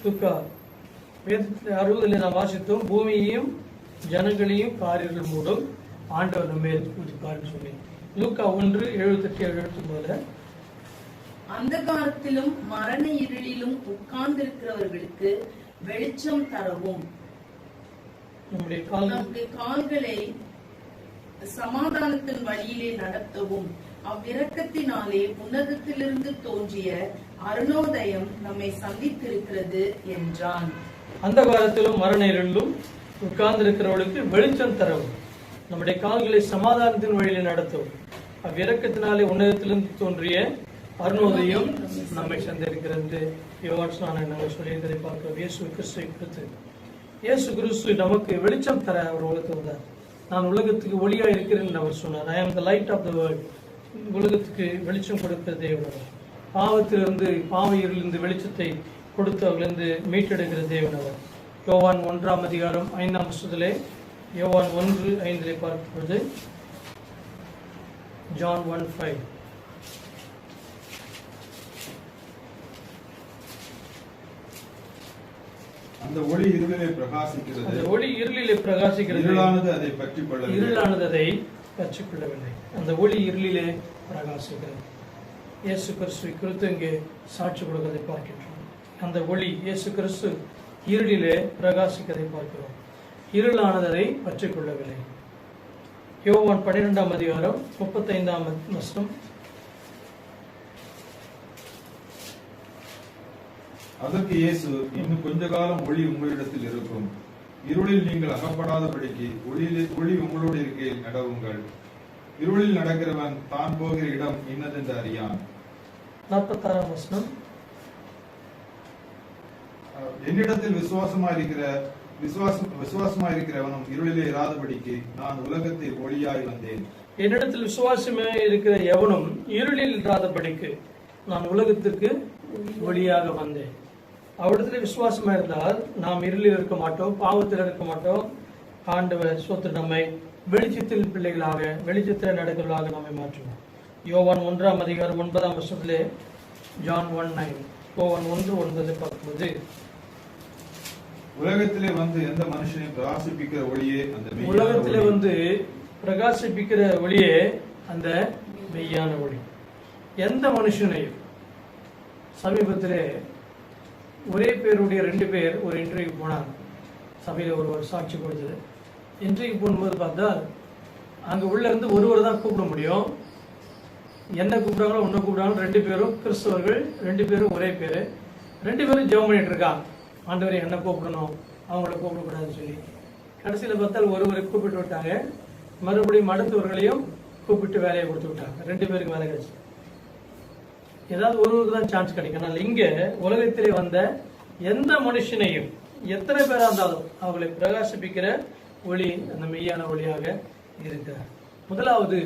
லூக்கா 60 நாம் வாசித்தோம். பூமியையும் ஜனங்களையும் காரிருள் மூடும், ஆண்டவர் நம்மேல் உதிப்பார்னு சொல்லி. லூக்கா 1:78-79 அந்த காலத்திலும் மரண இருளிலும் உட்கார்ந்திருக்கிறவர்களுக்கு வெளிச்சம் தரவும், நம்முடைய கால்களை சமாதானத்தின் வழியிலே நடத்தவும், அவ்விரக்கத்தினாலே உன்னதத்திலிருந்து தோன்றிய அருணோதயம் நம்மை சந்தித்திருக்கிறது என்றான். அந்த காலத்திலும் மரண இருளிலும் உட்கார்ந்திருக்கிறவர்களுக்கு வெளிச்சம் தரவும், நம்முடைய கால்களை சமாதானத்தின் வழியிலே நடத்தவும், அவ்விரக்கத்தினாலே உன்னதத்திலிருந்து தோன்றிய அருணோதயம் நம்மை சந்திருக்கிறது. யோவான் ஸ்நானன் நாங்கள் சொல்லியிருந்ததை பார்க்கிறோம். இயேசு கிறிஸ்து நமக்கு வெளிச்சம் தர அவர் உலகத்தில் வந்தார். நான் உலகத்துக்கு ஒளியா இருக்கிறேன் என்று அவர் சொன்னார். I am the light of the world. உலகத்துக்கு வெளிச்சம் கொடுக்கிற தேவன். பாவத்திலிருந்து, பாவ இருளிலிருந்து வெளிச்சத்தை கொடுத்தவர்களிருந்து மீட்டெடுக்கிற தேவன் அவர். யோவான் 1ஆம் அதிகாரம் 5ஆம் வருஷத்திலே யோவான் 1:5 பார்க்கும்போது John 1:5 அந்த ஒளி இருளிலே பிரகாசிக்கிறது. அந்த ஒளி இருளிலே பிரகாசிக்கிறது. இருளானது அதை பற்றிக் கொள்ளவில்லை. அந்த ஒளி இருளிலே பிரகாசிக்கிறது. இயேசு கிறிஸ்துவை குறித்து இங்கே சாட்சி கொடுக்கிறதை பார்க்கின்றோம். அந்த ஒளி இயேசு கிறிஸ்து இருளிலே பிரகாசிக்கிறதை பார்க்கிறோம். இருளானது அதை பற்றிக் கொள்ளவில்லை. யோவான் 12ஆம் அதிகாரம் 35ஆம் வசனம். அதற்கு இயேசு, இன்னும் கொஞ்ச காலம் ஒளி உங்களிடத்தில் இருக்கும், இருளில் நீங்கள் அகப்படாதபடிக்கு ஒளி உங்களோடு இருக்கையில் நடவுங்கள். இருளில் நடக்கிறவன் தான் போகிற இடம் இன்னதென்று அறியான். 46ஆம் வசனம். என்னிடத்தில் விசுவாசமாயிருக்கிறவனும் இருளிலே இராதபடிக்கு நான் உலகத்தில் ஒளியாய் வந்தேன். என்னிடத்தில் விசுவாசமே இருக்கிற எவனும் இருளில் இராதபடிக்கு நான் உலகத்திற்கு ஒளியாக வந்தேன். அவரிடத்துல விசுவாசமா இருந்தால் நாம் இருளில் இருக்க மாட்டோம், பாவத்தில் இருக்க மாட்டோம். ஆண்டவர் ஸ்தோத்திரம் நம்மை வெளிச்சத்தில் பிள்ளைகளாக, வெளிச்சத்தில் நடக்கிறவர்களாக நம்மை மாற்றுவோம். யோவான் 1ஆம் அதிகாரம் 9ஆம் வருஷத்திலே John 1:9 யோவான் 1:9 பார்க்கும்போது, உலகத்திலே வந்து எந்த மனுஷனையும் பிரகாசிப்பிக்கிற ஒளியே அந்த உலகத்திலே வந்து பிரகாசிப்பிக்கிற ஒளியே அந்த மெய்யான ஒளி. எந்த மனுஷனையும், சமீபத்திலே ஒரே பேருடைய 2 பேர் ஒரு இன்டர்வியூ போனாங்க. சபையில் ஒரு சாட்சி கொடுத்தது. இன்டர்வியூ போகும்போது பார்த்தால் அங்க உள்ள இருந்து ஒருவர் தான் கூப்பிட முடியும். என்ன கூப்பிடுறாங்களோ ஒன்ன கூப்பிடுறாங்களோ 2 பேரும் கிறிஸ்தவர்கள், 2 பேரும் ஒரே பேரு, 2 பேரும் ஜெபம் பண்ணிட்டு இருக்காங்க. ஆண்டவரே என்ன கூப்பிடணும், அவங்கள கூப்பிடக்கூடாதுன்னு சொல்லி. கடைசியில் பார்த்தால் ஒருவரை கூப்பிட்டு விட்டாங்க, மறுபடியும் அடுத்தவர்களையும் கூப்பிட்டு வேலையை கொடுத்து விட்டாங்க. 2 பேருக்கு வேலை கிடைச்சு. ஏதாவது ஒருவருக்கு தான் சான்ஸ் கிடைக்கும். ஆனால் இங்க உலகத்திலே வந்த எந்த மனுஷனையும் எத்தனை பேரா இருந்தாலும் அவர்களை பிரகாசிப்பிக்கிற ஒளி அந்த மெய்யான ஒளியாக இருக்கிறார். முதலாவது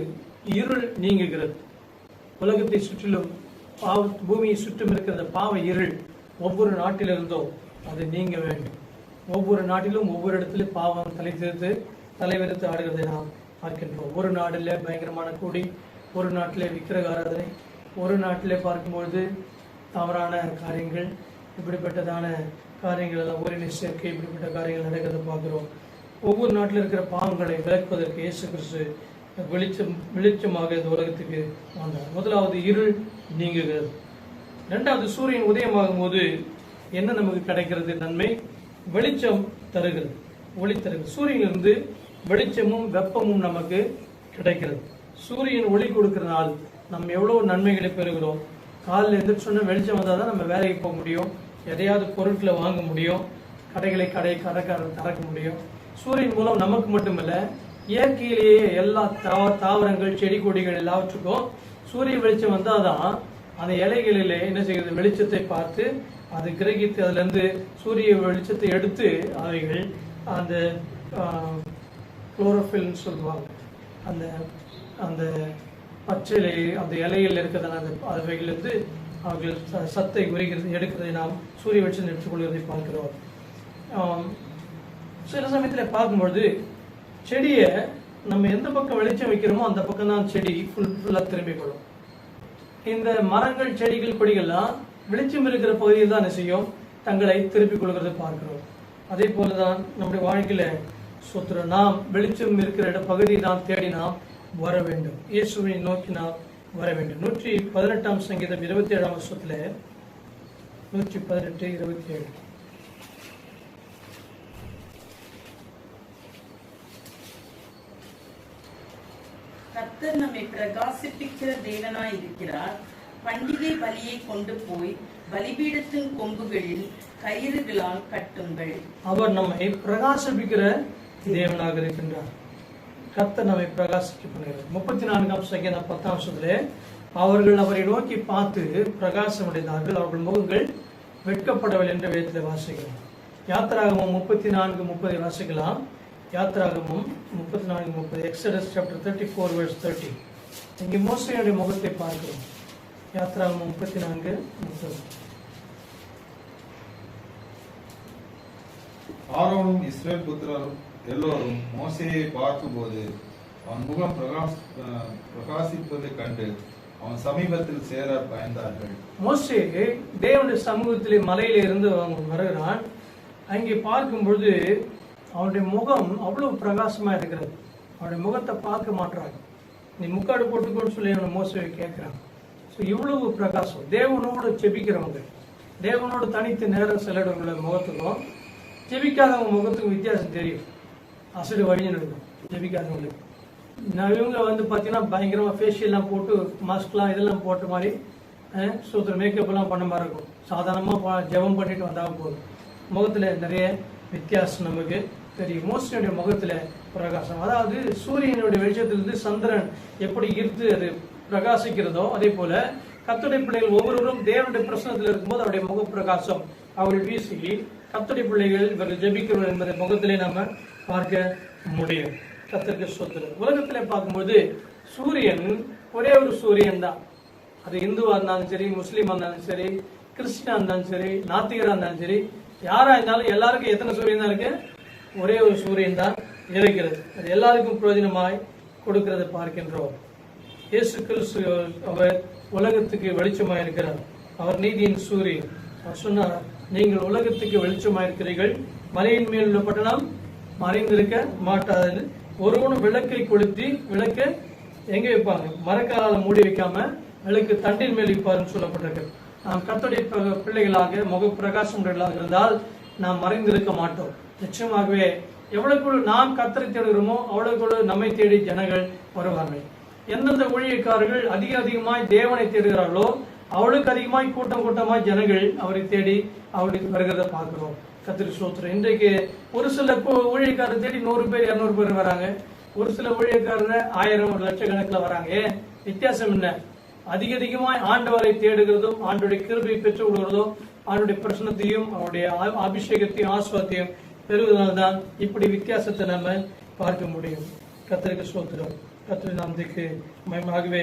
இருள் நீங்குகிறது. உலகத்தை சுற்றிலும் பூமியை சுற்றும் இருக்கிற பாவ இருள் ஒவ்வொரு நாட்டிலிருந்தோ அது நீங்க வேண்டும். ஒவ்வொரு நாட்டிலும் ஒவ்வொரு இடத்திலும் பாவம் தலைவெடுத்து ஆடுகிறதை நாம் பார்க்கின்றோம். ஒரு நாட்டிலே பயங்கரமான கூடி, ஒரு நாட்டிலே விக்கிரக ஆராதனை, ஒரு நாட்டிலே பார்க்கும்பொழுது தவறான காரியங்கள், இப்படிப்பட்டதான காரியங்கள் எல்லாம் ஊரினை சேர்க்கை, இப்படிப்பட்ட காரியங்கள் நடக்கிறத பார்க்கிறோம். ஒவ்வொரு நாட்டில் இருக்கிற பாவங்களை விளக்குவதற்கு இயேசு கிறிஸ்து வெளிச்சமாக இந்த உலகத்துக்கு வந்தார். முதலாவது இருள் நீங்குகிறது. 2வது சூரியன் உதயமாகும் போது என்ன நமக்கு கிடைக்கிறது நன்மை? வெளிச்சம் தருகிறது, ஒளி தருகிறது. சூரியனிலிருந்து வெளிச்சமும் வெப்பமும் நமக்கு கிடைக்கிறது. சூரியன் ஒளி கொடுக்கிறதுனால் நம்ம எவ்வளவு நன்மைகளை பெறுகிறோம். காலையில் எந்திரிச்சோன்னா வெளிச்சம் வந்தால் தான் நம்ம வேலைக்கு போக முடியும், எதையாவது பொருட்களை வாங்க முடியும், கடைக்காரர் திறக்க முடியும். சூரியன் மூலம் நமக்கு மட்டுமல்ல, இயற்கையிலேயே எல்லா தாவரங்கள், செடி கொடிகள் எல்லாவற்றுக்கும் சூரிய வெளிச்சம் வந்தாதான் அந்த இலைகளிலே என்ன செய்கிறது, வெளிச்சத்தை பார்த்து அது கிரகித்து அதிலிருந்து சூரிய வெளிச்சத்தை எடுத்து அவைகள் அந்த குளோரோஃபில்னு சொல்லுவாங்க, அந்த அந்த பச்சை அந்த இலையில் இருக்கிறதான அந்த அவைகளிலிருந்து அவர்கள் சத்தை உரிகிறது எடுக்கிறதை நாம் சூரிய வெளிச்சம் எடுத்துக்கொள்வதை பார்க்கிறோம். சில சமயத்தில் பார்க்கும்பொழுது செடியை நம்ம எந்த பக்கம் வெளிச்சம் வைக்கிறோமோ அந்த பக்கம் தான் செடி ஃபுல்லாக திரும்பிக் கொள்ளும். இந்த மரங்கள், செடிகள், கொடிகள்லாம் வெளிச்சம் இருக்கிற பகுதியில் தான் என்ன செய்யும், தங்களை திருப்பிக் கொள்கிறத பார்க்கிறோம். அதே போலதான் நம்முடைய வாழ்க்கையில சுத்திரம், நாம் வெளிச்சம் இருக்கிற பகுதியை நாம் தேடி நாம் வர வேண்டும், இயேசுவை நோக்கி நாம் வர வேண்டும். 118 சங்கீதம் 27 வருஷத்துல 118:27 கர்த்தர் நம்மை பிரகாசிப்பிக்கிற தேவனாய் இருக்கிறார். பண்டிகை பலியை கொண்டு போய் பலிபீடத்தின் கொம்புகளில் கயிறுகளால் கட்டுங்கள். அவர் நம்மை பிரகாசிப்பிக்கிற தேவனாக இருக்கின்றார். கர்த்தர் நம்மை பிரகாசிக்க பண்ணுகிறார். 34 சங்கீதம் 10 வருஷத்திலே அவர்கள் அவரை நோக்கி பார்த்து பிரகாசம் அடைந்தார்கள், அவர்கள் முகங்கள் வெட்கப்படவில்லை என்று வேதத்தில் வாசிக்கலாம். யாத்திராகமம் 34:30 வாசிக்கலாம். யாத்திராகமம் 34:30, எக்ஸடஸ் சாப்டர் 34 verse 30. இங்கே மோசேயுடைய முகத்தை பார்க்கிறோம். யாத்திராகமம் 34:30. ஆரோனும் இஸ்ரேல் புத்திரரும் எல்லோரும் மோசேயை பார்த்தபோது அவன் முகம் பிரகாசிப்பதை கண்டு அவன் சமீபத்தில் சேர பயந்தார்கள். மோசே தேவனுடைய சமூகத்திலே மலையில இருந்து வருகிறான். அங்கே பார்க்கும் பொழுது அவனுடைய முகம் அவ்வளவு பிரகாசமா இருக்கிறது. அவனுடைய முகத்தை பார்க்க மாட்டாங்க. நீ முக்காடு போட்டுக்கோன்னு சொல்லி அவனை மோசேவை கேட்கிறான். ஸோ இவ்வளவு பிரகாசம். தேவனோடு செபிக்கிறவங்க, தேவனோடு தனித்து நேரம் செலவிடுற முகத்துக்கும் ஜெபிக்காதவங்க முகத்துக்கும் வித்தியாசம் தெரியும். அசடு வழிஞ்சு நடக்கும் ஜெபிக்காதவங்களுக்கு. இவங்க வந்து பார்த்தீங்கன்னா பயங்கரமாக ஃபேஷியல்லாம் போட்டு மாஸ்க்லாம் இதெல்லாம் போட்ட மாதிரி சூத்திர மேக்கப்லாம் பண்ண மாதிரி இருக்கும். சாதாரணமாக ஜெபம் பண்ணிட்டு வந்தால் போதும். முகத்தில் நிறைய வித்தியாசம் நமக்கு தெரியும். மோசனுடைய முகத்தில் பிரகாசம், அதாவது சூரியனுடைய வெளிச்சத்திலிருந்து சந்திரன் எப்படி ஈர்த்து அது பிரகாசிக்கிறதோ அதே போல கர்த்தருடைய பிள்ளைகள் ஒவ்வொருவரும் தேவனுடைய பிரசன்னத்தில் இருக்கும்போது அவருடைய முக பிரகாசம் அவர்கள் வீசி கர்த்தருடைய பிள்ளைகள் இவர்கள் ஜெபிக்கிறவர்கள் என்பதை முகத்திலே நாம பார்க்க முடியும். கர்த்தருக்கு ஸ்தோத்திரம். உலகத்திலே பார்க்கும்போது சூரியன் ஒரே ஒரு சூரியன் தான். அது இந்துவா இருந்தாலும் சரி, முஸ்லீமா இருந்தாலும் சரி, கிறிஸ்டினா இருந்தாலும் சரி, நாத்திகரா இருந்தாலும் சரி, யாரா இருந்தாலும் எல்லாருக்கும் எத்தனை சூரியன் தான் இருக்கு? ஒரே ஒரு சூரியன் தான் இருக்கிறது. அது எல்லாருக்கும் பிரயோஜனமாய் கொடுக்கிறத பார்க்கின்றோம். இயேசு கிறிஸ்து அவர் உலகத்துக்கு வெளிச்சமாய் இருக்கிறார். அவர் நீதியின் சூரியன். அவர் சொன்னார், நீங்கள் உலகத்துக்கு வெளிச்சமாய் இருக்கிறீர்கள், மலையின் மேல் உள்ள பட்டணம் மறைந்திருக்க மாட்டாது. ஒருவனும் விளக்கை கொளுத்தி விளக்க எங்க வைப்பாங்க? மரக்காலால் மூடி வைக்காம விளக்கு தண்டின் மேல் வைப்பாருன்னு சொல்லப்பட்டிருக்கு. நாம் கர்த்தருடைய பிள்ளைகளாக முக பிரகாசம் இருந்தால் நாம் மறைந்திருக்க மாட்டோம். நிச்சயமாகவே எவ்வளவுக்கு நாம் கர்த்தரை தேடுகிறோமோ அவ்வளவுக்கு நம்மை தேடி ஜனங்கள் வருவார்கள். எந்தெந்த ஊழியக்காரர்கள் அதிகமாய் தேவனை தேடுகிறார்களோ அவளுக்கு அதிகமாய் கூட்டமாய் ஜனங்கள் அவரை தேடி அவருக்கு வருகிறத பார்க்கிறோம். கர்த்தருக்கு ஸ்தோத்திரம். இன்றைக்கு ஒரு சில ஊழியக்காரர் தேடி 100 பேர் 200 பேர் வராங்க. ஒரு சில ஊழியக்காரர் 1000 லட்சக்கணக்கில் வராங்க. வித்தியாசம் என்ன? அதிகமாய் ஆண்டவரை தேடுகிறதும் ஆண்டுடைய கிருபையை பெற்று விடுகிறதும் ஆண்டுடைய பிரசனத்தையும் அவருடைய அபிஷேகத்தையும் ஆஸ்வாத்தையும் பெறுவதனால்தான் இப்படி வித்தியாசத்தை நம்ம பார்க்க முடியும். கர்த்தருக்கு ஸ்தோத்திரம். கர்த்தர் நாமத்துக்கு மகிமையாகவே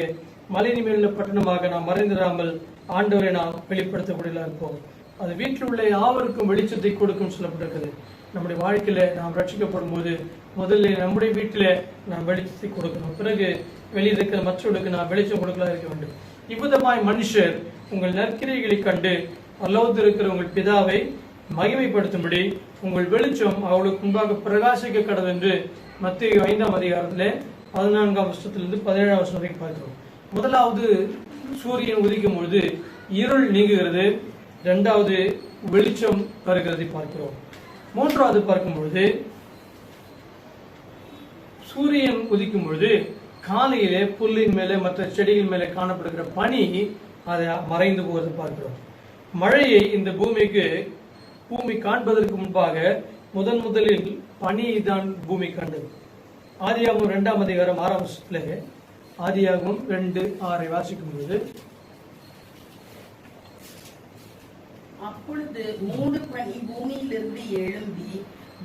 மலையின் மேலுள்ள பட்டணமாக நாம் மறைந்திராமல் ஆண்டவரை நாம் வெளிப்படுத்தக்கூடியதாக இருப்போம். அது வீட்டில் உள்ள யாவருக்கும் வெளிச்சத்தை கொடுக்கும் சொல்லப்பட்டிருக்கிறது. நம்முடைய வாழ்க்கையில நாம் ரட்சிக்கப்படும் போது முதல்ல நம்முடைய வீட்டில நாம் வெளிச்சத்தை கொடுக்கணும். பிறகு வெளியில் இருக்கிற மற்றவர்களுக்கு நாம் வெளிச்சம் கொடுக்கலாம் இருக்க வேண்டும். இவ்விதமாய் மனுஷர் உங்கள் நற்கிரைகளை கண்டு பரலோகத்தில் இருக்கிற உங்கள் பிதாவை மகிமைப்படுத்தும்படி உங்கள் வெளிச்சம் அவளுக்கு முன்பாக பிரகாசிக்க கடவுள் என்று மத்தேயு 5ஆம் அதிகாரத்திலே 14ஆம் வருஷத்திலிருந்து 17ஆம் வருஷம் வரைக்கும் பார்க்கிறோம். முதலாவது சூரியன் உதிக்கும் பொழுது இருள் நீங்குகிறது. இரண்டாவது வெளிச்சம் வருகிறதை பார்க்கிறோம். மூன்றாவது பார்க்கும் பொழுது சூரியன் உதிக்கும் பொழுது காலையிலே புல்லின் மேலே மற்ற செடிகள் மேலே காணப்படுகிற பனி அதை மறைந்து போவதை பார்க்கிறோம். மழையை இந்த பூமி காண்பதற்கு முன்பாக முதலில் பனியை தான் பூமி கண்டது. ஆதியாகமம் 2ஆம் அதிகாரம் 6ஆம் வருஷத்துல ஆதியாகமம் 2:6 வாசிக்கும் பொழுது, அப்பொழுது மூடு பனி பூமியிலிருந்து எழும்பி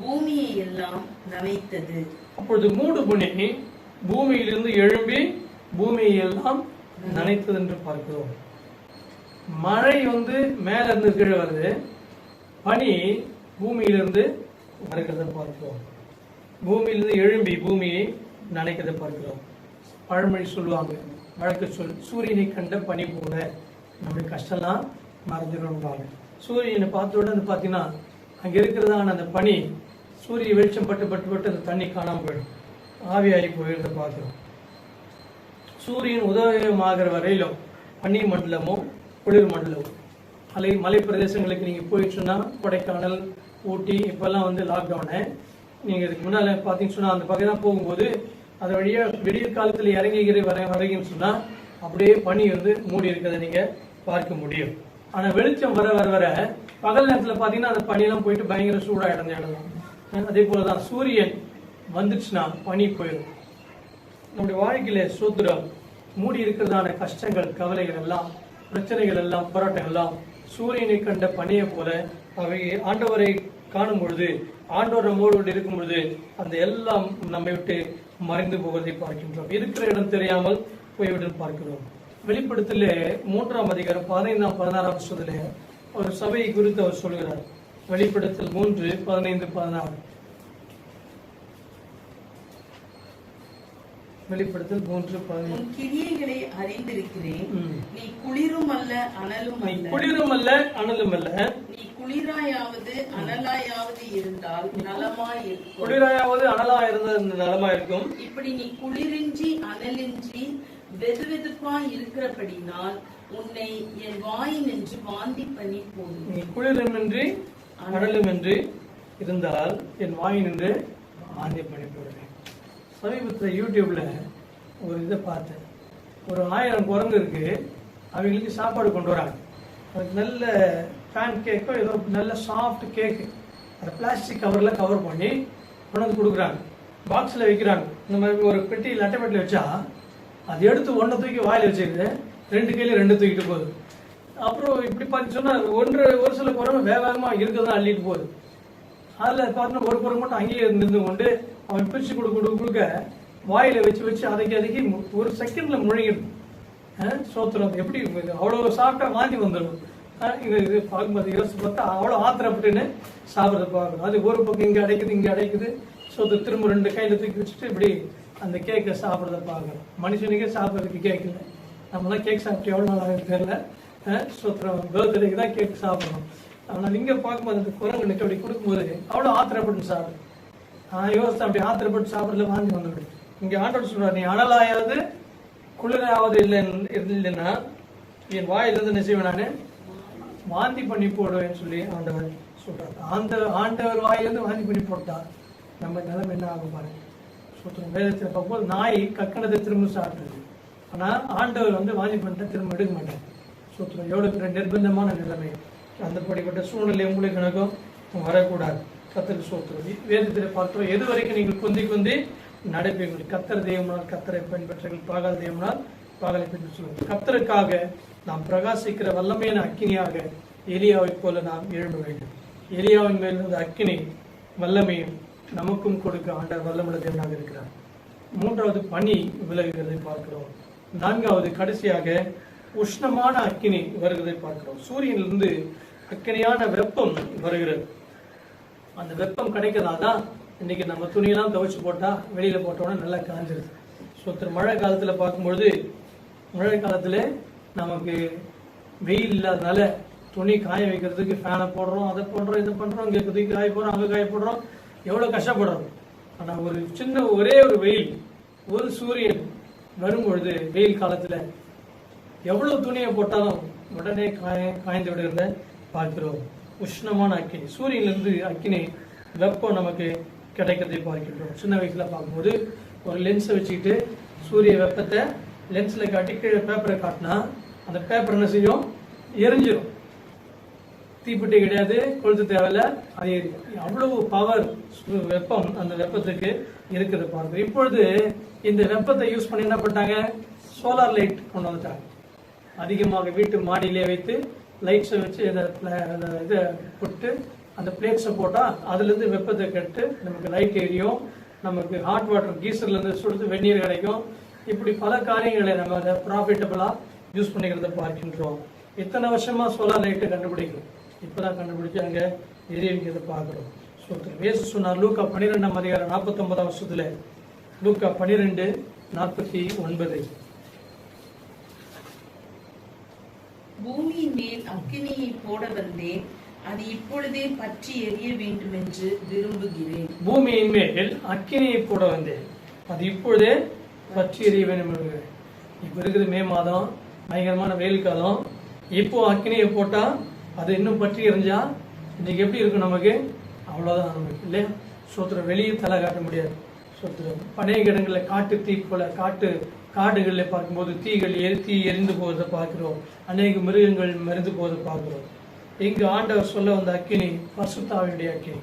பூமியை எல்லாம் நனைத்தது. அப்பொழுது மூடு பனி பூமியிலிருந்து எழும்பி பூமியை எல்லாம் நனைத்தது என்று பார்க்கிறோம். மழை மேல இருந்து கீழே வருது, பனி பூமியிலிருந்து வருகிறத பார்க்கிறோம். பூமியிலிருந்து எழும்பி பூமியை நனைக்கிறத பார்க்கிறோம். பழமொழி சொல்லுவாங்க, வழக்கு சொல், சூரியனை கண்ட பனி போல நம்முடைய கஷ்டம்லாம் மறைஞ்சிடும். சூரியனை பார்த்த உடனே பார்த்தீங்கன்னா அங்க இருக்கிறதான அந்த பனி சூரிய வெளிச்சம் பட்டு அந்த தண்ணி காணாமல் போயிடும், ஆவியாகி போயிடுறத பார்க்கிறோம். சூரியன் உதயமாகிற வரையிலும் பனி மண்டலமும் குளிர் மண்டலமும் மலை பிரதேசங்களுக்கு நீங்க போயிடுச்சுன்னா கொடைக்கானல், ஊட்டி இப்பெல்லாம் லாக்டவுனு. நீங்க இதுக்கு முன்னால பாத்தீங்கன்னு சொன்னா அந்த பக்கம் தான் போகும்போது அது வழியா விடியற் காலத்துல இறங்கிக்கிற வரைக்குன்னு சொன்னா அப்படியே பனி மூடி இருக்கிறத நீங்க பார்க்க முடியும். ஆனா வெளிச்சம் வர வர வர பகல் நேரத்துல பாத்தீங்கன்னா அந்த பனியெல்லாம் போயிட்டு பயங்கர சூடாயிடும் இடலாம். அதே போலதான் சூரியன் வந்துச்சுன்னா பனி போயிடும். நம்முடைய வாழ்க்கையில சூத்திரம் மூடி இருக்கிறதான கஷ்டங்கள், கவலைகள் எல்லாம், பிரச்சனைகள் எல்லாம், போராட்டங்கள் எல்லாம் சூரியனை கண்ட பனியை போல அவை ஆண்டவரை காணும் பொழுது, ஆண்டவர் நம்மோடு இருக்கும் பொழுது அந்த எல்லாம் நம்மை விட்டு மறைந்து போவதை பார்க்கின்றோம். இருக்கிற இடம் தெரியாமல் போய்விட்டு பார்க்கிறோம். வெளிப்படுத்தல 3ஆம் அதிகாரம் 15ஆம் 16ஆம் வருஷத்துல ஒரு சபையை குறித்து அவர் சொல்கிறார். வெளிப்படுத்தல் 3:15-16. வெளிப்படுத்தல் 3:15. உன் கிரியைகளை அறிந்திருக்கிறேன். நீ குளிரும் அல்ல அனலும் அல்ல. குளிரும் அல்ல அனலும் அல்ல. நீ குளிராயாவது அனலாயாவது இருந்தால் நலமாய் இருக்கும். குளிராயாவது அனலா இருந்தால் நலமா இருக்கும். இப்படி நீ குளிரின்றி அனலின்றி வெதுவெதுப்பாய் இருக்கிறபடினால் உன்னை என் வாயினின்று வாந்தி பண்ணி போடும். நீ குளிருமின்றி அனலுமின்றி இருந்தால் என் வாயினின்று வாந்தி பண்ணி போடுவேன். சமீபத்தில் யூடியூப்ல ஒரு இதை பார்த்தேன். ஒரு 1000 குரங்கு இருக்கு, அவங்களுக்கு சாப்பாடு கொண்டு வராங்க. அதுக்கு நல்ல பேன் கேக்கோ ஏதோ நல்ல சாஃப்ட் கேக்கு அதை பிளாஸ்டிக் கவர்ல கவர் பண்ணி கொண்டு வந்து கொடுக்குறாங்க. பாக்ஸ்ல வைக்கிறாங்க. இந்த மாதிரி ஒரு பெட்டியில் அட்டைப்பட்டில் வச்சா அது எடுத்து ஒன்றை தூக்கி வாயில் வச்சுக்கிது, 2 கையில 2 தூக்கிட்டு போகுது. அப்புறம் இப்படி பார்த்து சொன்னா ஒரு சில குரங்கு வேகமா இருக்கிறதா அள்ளிட்டு போகுது. அதுல பார்த்தோன்னா ஒரு குரங்கு மட்டும் அங்கேயே இருந்து கொண்டு அவன் பிரிச்சு கொடுக்க வாயில வச்சு அதைக்கு ஒரு செகண்ட்ல முழுங்கிடும். சோத்திரம் எப்படி அவ்வளவு சாப்பிட்டா வாந்தி வந்துடும். இது பார்க்கும்போது யோசிச்சு பார்த்தா அவ்வளோ ஆத்திரப்பட்டுன்னு சாப்பிட்றத பார்க்கணும். அது ஒரு பக்கம் இங்கே அடைக்குது. திரும்ப 2 கையில தூக்கி வச்சுட்டு இப்படி அந்த கேக்கை சாப்பிட்றத பார்க்கணும். மனுஷனுக்கே சாப்பிட்றதுக்கு கேக் இல்லை. நம்மளாம் கேக் சாப்பிட்டு எவ்வளோ நாள் ஆகுது தெரியல. பர்த்டேக்கு தான் கேக் சாப்பிடணும். ஆனால் இங்கே பார்க்கும்போது அந்த குரங்கு அப்படி கொடுக்கும்போது அவ்வளோ ஆத்திரப்பட்டு சாப்பிடும். யோசித்து அப்படி ஆத்திரப்பட்டு சாப்பிட்றதுல வாந்தி வந்துவிடும். இங்கே ஆண்டவர் சொல்றாரு, நீ அனலாயாவது குளிராவது இல்லைன்னா என் வாயிலிருந்து என்ன செய்வேன் நான் வாந்தி பண்ணி போடுவேன்னு சொல்லி ஆண்டவர் சொல்றாரு. அந்த ஆண்டவர் வாயிலிருந்து வாந்தி பண்ணி போட்டார். நம்ம நிலைமை என்ன ஆகும் பாருங்க. சூத்திரம் வேதத்தில் பார்க்கும்போது நாய் கக்கணத்தை திரும்ப சாப்பிடுது, ஆனால் ஆண்டவர் வந்து வாங்கி பண்ணிட்டா திரும்ப எடுக்க மாட்டார். சூத்திரம் எவ்வளோ நிர்பந்தமான நிலைமை. அந்த படிப்பட்ட சூழ்நிலை உங்களுக்கு எனக்கும் வரக்கூடாது. கத்தர் சூத்திரம் வேதத்தில் பார்க்கிறோம், எது வரைக்கும் நீங்கள் குந்தி நடைபெறும். கத்தர் தெய்வம்னால் கத்தரை பின்பற்றுங்கள், பாகால் தெய்வம்னால் பாகலை பின்பற்றுங்கள். கத்தருக்காக நாம் பிரகாசிக்கிற வல்லமையான அக்கினியாக எலியாவை போல நாம் எழும்ப வேண்டும். எலியாவின் மேல் இருந்த அக்கினி வல்லமையும் நமக்கும் கொடுக்க ஆண்டவர் வல்லமுள்ள தேவனாக இருக்கிறார். மூன்றாவது பனி விலகுகிறதை பார்க்கிறோம். நான்காவது கடைசியாக உஷ்ணமான அக்கினி வருகிறதை பார்க்கிறோம். சூரியனிலிருந்து அக்கினியான வெப்பம் வருகிறது. அந்த வெப்பம் கிடைக்கிறதாதான் இன்னைக்கு நம்ம துணியெல்லாம் துவைச்சு போட்டா வெளியில போட்டோம்னா நல்லா காஞ்சிருது. ஸோ மழை காலத்துல பார்க்கும்பொழுது, மழை காலத்துல நமக்கு வெயில் இல்லாதனால துணி காய வைக்கிறதுக்கு ஃபேனை போடுறோம், அதை போடுறோம், இதை பண்றோம், இங்கே தூக்கி காய போடுறோம், அங்கே காய போடுறோம், எவ்வளவு கஷ்டப்படுறோம். ஆனா ஒரு சின்ன ஒரே ஒரு வெயில், ஒரு சூரியன் வரும்பொழுது வெயில் காலத்துல எவ்வளவு துணியை போட்டாலும் உடனே காய்ந்து விடுகிறத பார்க்கிறோம். உஷ்ணமான அக்கினி, சூரியனிலிருந்து அக்கினி வெப்பம் நமக்கு கிடைக்கிறதை பார்க்கின்றோம். சின்ன வயசுல பார்க்கும்போது ஒரு லென்ஸை வச்சுக்கிட்டு சூரிய வெப்பத்தை லென்ஸ்ல காட்டி கீழே பேப்பரை காட்டினா அந்த பேப்பர் என்ன செய்யும்? எரிஞ்சிடும். தீப்பெட்டி கிடையாது, கொளுத்து தேவையில்ல, அது எரியும். அவ்வளவு பவர் வெப்பம் அந்த வெப்பத்துக்கு இருக்கிறது பார்க்கிறோம். இப்பொழுது இந்த வெப்பத்தை யூஸ் பண்ணி என்ன பண்ணிட்டாங்க? சோலார் லைட் கொண்டு வந்துட்டாங்க. அதிகமாக வீட்டு மாடியிலே வைத்து லைட்ஸை வச்சு இதை போட்டு அந்த பிளேட்ஸை போட்டால் அதுலேருந்து வெப்பத்தை கட்டு நமக்கு லைட் எரியும், நமக்கு ஹாட் வாட்டர் கீசர்லேருந்து சுடுத்து வெந்நீர் கிடைக்கும். இப்படி பல காரியங்களை நம்ம அதை ப்ராஃபிட்டபுளாக யூஸ் பண்ணிக்கிறத பார்க்கின்றோம். இத்தனை வருஷமா சோலார் லைட்டை கண்டுபிடிக்கும், இப்போதான் கண்டுபிடிச்சு அங்கே எரிய வைக்கிறத பார்க்குறோம். இயேசு சொன்னார் லூக்கா 12 வருஷத்துல, லூக்கா 12:49. பூமியின் மேல் அக்கினியை போட வந்தேன், அது இப்பொழுதே பற்றி எரிய வேண்டும் என்று விரும்புகிறேன். பூமியின் மேல் அக்கினியை போட வந்தேன், அது இப்பொழுதே பற்றி எரிய வேண்டும் என்று. இப்ப இருக்குது மே மாதம், பயங்கரமான வெயில் காலம். இப்போ அக்கினியை போட்டா அது இன்னும் பற்றி எரிஞ்சா இன்னைக்கு எப்படி இருக்கும் நமக்கு? அவ்வளவுதான் நமக்கு இல்லையா? சோத்திரம் வெளியே தலை காட்ட முடியாது. சோத்திரம் பனைய இடங்களில் காட்டு தீ போல காடுகளில் பார்க்கும்போது தீ எரிந்து போவதை பார்க்கிறோம். அநேக மிருகங்கள் மறைந்து போவதை பார்க்கிறோம். இங்கு ஆண்டவர் சொல்ல வந்த அக்கினி பரிசுத்தாவினுடைய அக்கினி,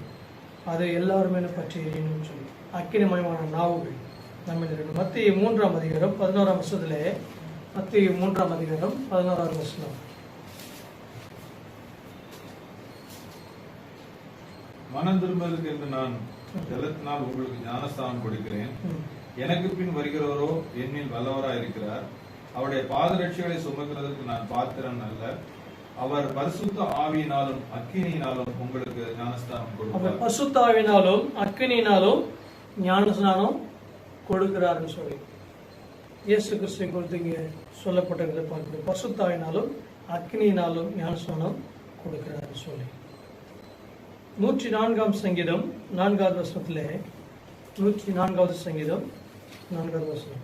அது எல்லாருமே பற்றி எரியணும்னு சொல்லி அக்கினிமயமான நாவுகள் நம்ம மத்திய 3:11 வருஷத்துல, மத்திய 3:11 வருஷம். மனம் திரும்புவதற்கு என்று நான் ஜலத்தினால் உங்களுக்கு ஞானஸ்தானம் கொடுக்கிறேன். எனக்கு பின் வருகிறவரோ என்னில் வல்லவராய் இருக்கிறார். அவருடைய பாதரட்சிகளை சுமக்கிறதுக்கு நான் பாத்திரன் அல்ல. அவர் பரிசுத்த ஆவியினாலும் அக்கினியினாலும் உங்களுக்கு ஞானஸ்தானம் கொடுக்கிறார். பரிசுத்த ஆவியினாலும் அக்கினியினாலும் ஞானஸ்தானம் கொடுக்கிறார்னு சொல்லி இயேசு கிறிஸ்துவை குறித்து இங்கே சொல்லப்பட்டிருக்கிறத பார்க்கிறோம். பரிசுத்த ஆவியினாலும் அக்கினியினாலும் ஞானஸ்தானம் கொடுக்கிறார்னு சொல்லி 104 சங்கீதம் 4வது வசனத்திலே, 104வது சங்கீதம் 4வது வசனம்.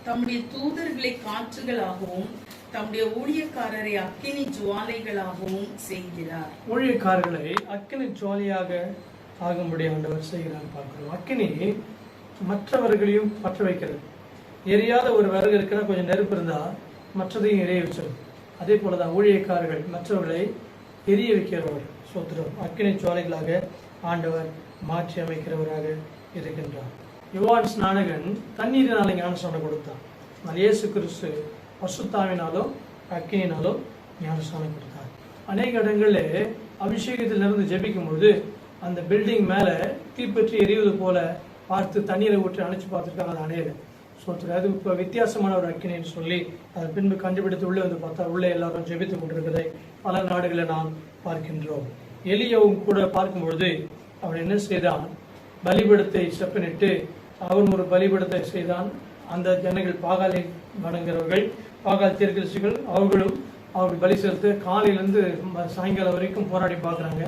தம்முடைய தூதர்களை காற்றுகளாகவும் தம்முடைய ஊழியக்காரரை அக்கினி ஜுவாலைகளாகவும் செய்கிறார். ஊழியக்காரர்களை அக்கினி ஜுவாலியாக ஆகும்படி ஆண்டவர் செய்கிறார் பார்க்கிறோம். அக்கினி மற்றவர்களையும் பற்ற வைக்கிறது. எரியாத ஒரு விறகு இருக்குன்னா கொஞ்சம் நெருப்பு இருந்தா மற்றதையும் எரிய வச்சிடும். அதே போலதான் ஊழியக்காரர்கள் மற்றவர்களை எரிய வைக்கிறவர்கள். சோத்திரம் அக்கினி ஜுவாலைகளாக ஆண்டவர் மாற்றி அமைக்கிறவராக இருக்கின்றார். யோவான் ஸ்நானகன் தண்ணீரினால ஞானஸ்நானம் கொடுத்தான். ஆனால் இயேசு கிறிஸ்து பரிசுத்தாவினாலும் அக்கினினாலும் ஞானஸ்நானம் கொடுத்தார். அநேக இடங்களில் அபிஷேகத்திலிருந்து ஜெபிக்கும் பொழுது அந்த பில்டிங் மேல தீப்பற்றி எரிவது போல பார்த்து தண்ணீரை ஊற்றி அணைச்சு பார்த்துருக்காங்க. அது அணையது. சோத்திரம் அது இப்போ வித்தியாசமான ஒரு அக்கினின்னு சொல்லி அதை பின்பு கண்டுபிடித்து உள்ளே வந்து பார்த்தா உள்ளே எல்லாரும் ஜெபித்து கொண்டிருக்கிறதை பல நாடுகளில் நாம் பார்க்கின்றோம். எலியாவும் கூட பார்க்கும்பொழுது அவன் என்ன செய்தான்? பலிபீடத்தை செப்பனிட்டு அவன் ஒரு பலிபீடத்தை செய்தான். அந்த ஜனங்கள் பாகாலை வணங்குகிறவர்கள், பாகால் தீர்க்கதரிசிகள், அவர்கள் பலி செலுத்த காலையிலேருந்து சாயங்காலம் வரைக்கும் போராடி பார்க்குறாங்க,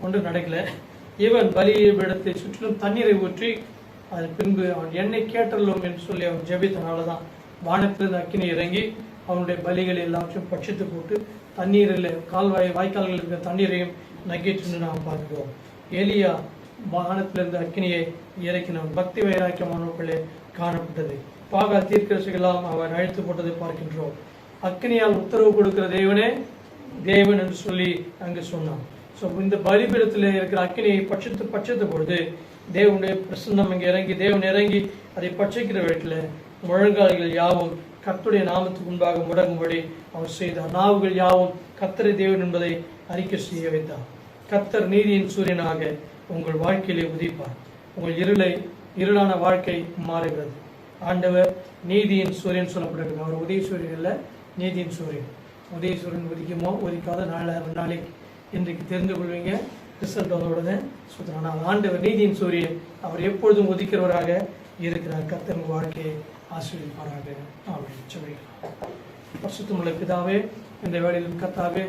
ஒன்றும் நடக்கல. இவன் பலிபீடத்தை சுற்றிலும் தண்ணீரை ஊற்றி அது பின்பு அவன் என்னை கேட்டலும் என்று சொல்லி அவன் ஜெபித்தனாலதான் வானத்திலிருந்து அக்கினி இறங்கி அவனுடைய பலிகளை எல்லாவற்றையும் பட்சித்து போட்டு தண்ணீரில் வாய்க்கால்கள் இருக்கிற தண்ணீரையும் நக்கிட்டு நாம் பார்க்கிறோம். எலியா வாகனத்திலிருந்து அக்கினியை இறக்கினான். பக்தி வைராக்கியமானவர்களே காணப்பட்டது. பாகால் தீர்க்கதரிசிகளெல்லாம் அவர் அழைத்து போட்டதை பார்க்கின்றோம். அக்கினியால் உத்தரவு கொடுக்கிற தேவனே தேவன் என்று சொல்லி அங்கு சொன்னான். ஸோ இந்த பலிபீடத்தில் இருக்கிற அக்கினியை பட்சித்த பொழுது தேவனுடைய பிரசன்னம் இங்கே இறங்கி, தேவன் இறங்கி அதை பட்சிக்கிற இடத்துல முழங்கால்கள் யாவும் கர்த்தருடைய நாமத்துக்கு முன்பாக முடங்கும்படி அவர் செய்தார். நாவுகள் யாவும் கர்த்தரை தேவன் என்பதை அறிக்கை செய்ய வைத்தார். கர்த்தர் நீதியின் சூரியனாக உங்கள் வாழ்க்கையிலே உதிப்பார். உங்கள் இருளான வாழ்க்கை மாறுகிறது. ஆண்டவர் நீதியின் சூரியன் சொல்லப்படுகிறது. அவர் உதய சூரியன் அல்ல, நீதியின் சூரியன். உதய சூரியன் உதிக்குமோ உதிக்காத நாளைக்கு இன்றைக்கு தெரிந்து கொள்வீங்க. ரிசல்ட் வந்த உடனே சுத்தம். ஆண்டவர் நீதியின் சூரியன், அவர் எப்பொழுதும் உதிக்கிறவராக இருக்கிறார். கர்த்தர் வாழ்க்கையை ஆசீர்வதிப்பாராக. ஆமென். ஜெபிக்கலாம். பரிசுத்தமுள்ள பிதாவே, இந்த வேளையில் கர்த்தாவே,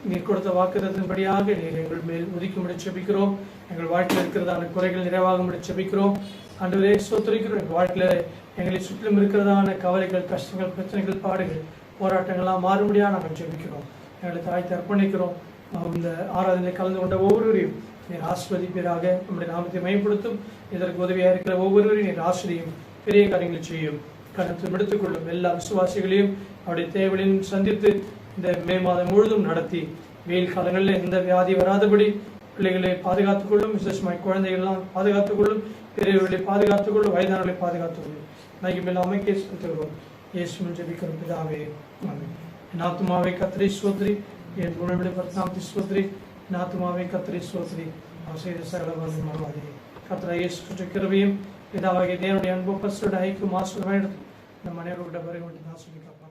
நீர் கொடுத்த வாக்குத்தத்தின்படியாக நீர் எங்கள் மேல் உதிக்கும்படி ஜெபிக்கிறோம். எங்கள் வாழ்க்கையில் இருக்கிறதான குறைகள் நிறைவாகும்படி ஜெபிக்கிறோம். ஆண்டவரே ஸ்தோத்திரிக்கிறோம். எங்கள் வாழ்க்கையில் எங்களை சுற்றிலும் இருக்கிறதான கவலைகள், கஷ்டங்கள், பிரச்சனைகள், பாடுகள், போராட்டங்கள்லாம் மாறும்படியாக நாங்கள் ஜெபிக்கிறோம். எங்களை தாழ்த்தி அர்ப்பணிக்கிறோம். இந்த ஆராதனையில் கலந்து கொண்ட ஒவ்வொருவரையும் நீர் ஆசீர்வதிப்பீராக. நம்முடைய நாமத்தை மேம்படுத்தும். இதற்கு உதவியாக இருக்கிற ஒவ்வொருவரையும் நீர் ஆசிரியும் பெரிய காரியங்களை செய்யும். கருத்தில் எடுத்துக்கொள்ளும் எல்லா விசுவாசிகளையும் அவருடைய தேவைகளையும் சந்தித்து இந்த மே மாதம் முழுதும் நடத்தி, வெயில் காலங்களில் எந்த வியாதி வராதபடி பிள்ளைகளை பாதுகாத்துக் கொள்ளும். விசேஷமாய் குழந்தைகள்லாம் பாதுகாத்துக் கொள்ளும். பெரியவர்களை பாதுகாத்துக் கொள்ளும். வயதானவர்களை பாதுகாத்துக் கொள்ளும். நகைமையில் அமைக்கை செலுத்துகிறோம். இயேசுவின் ஜெபிக்கிறோம் பிதாவே. ஆமென். என் ஆத்துமாவே கர்த்தரை ஸ்தோத்திரி, என் குணங்களை பரிசுத்தமாக்கி ஸ்தோத்திரி. என் ஆத்துமாவே கர்த்தரை ஸ்தோத்திரி, அவர் செய்த சகல வல்லமையை மறவாதே. கர்த்தராகிய இயேசு கிறிஸ்துவின் கிருபையும் பிதாவாகிய தேவனுடைய அன்பும் பரிசுத்த ஐக்கியமும் ஆசீர்வாதமும் நம் அனைவரோடு வருகின்ற ஆசீர்வதிக்கப்படும்.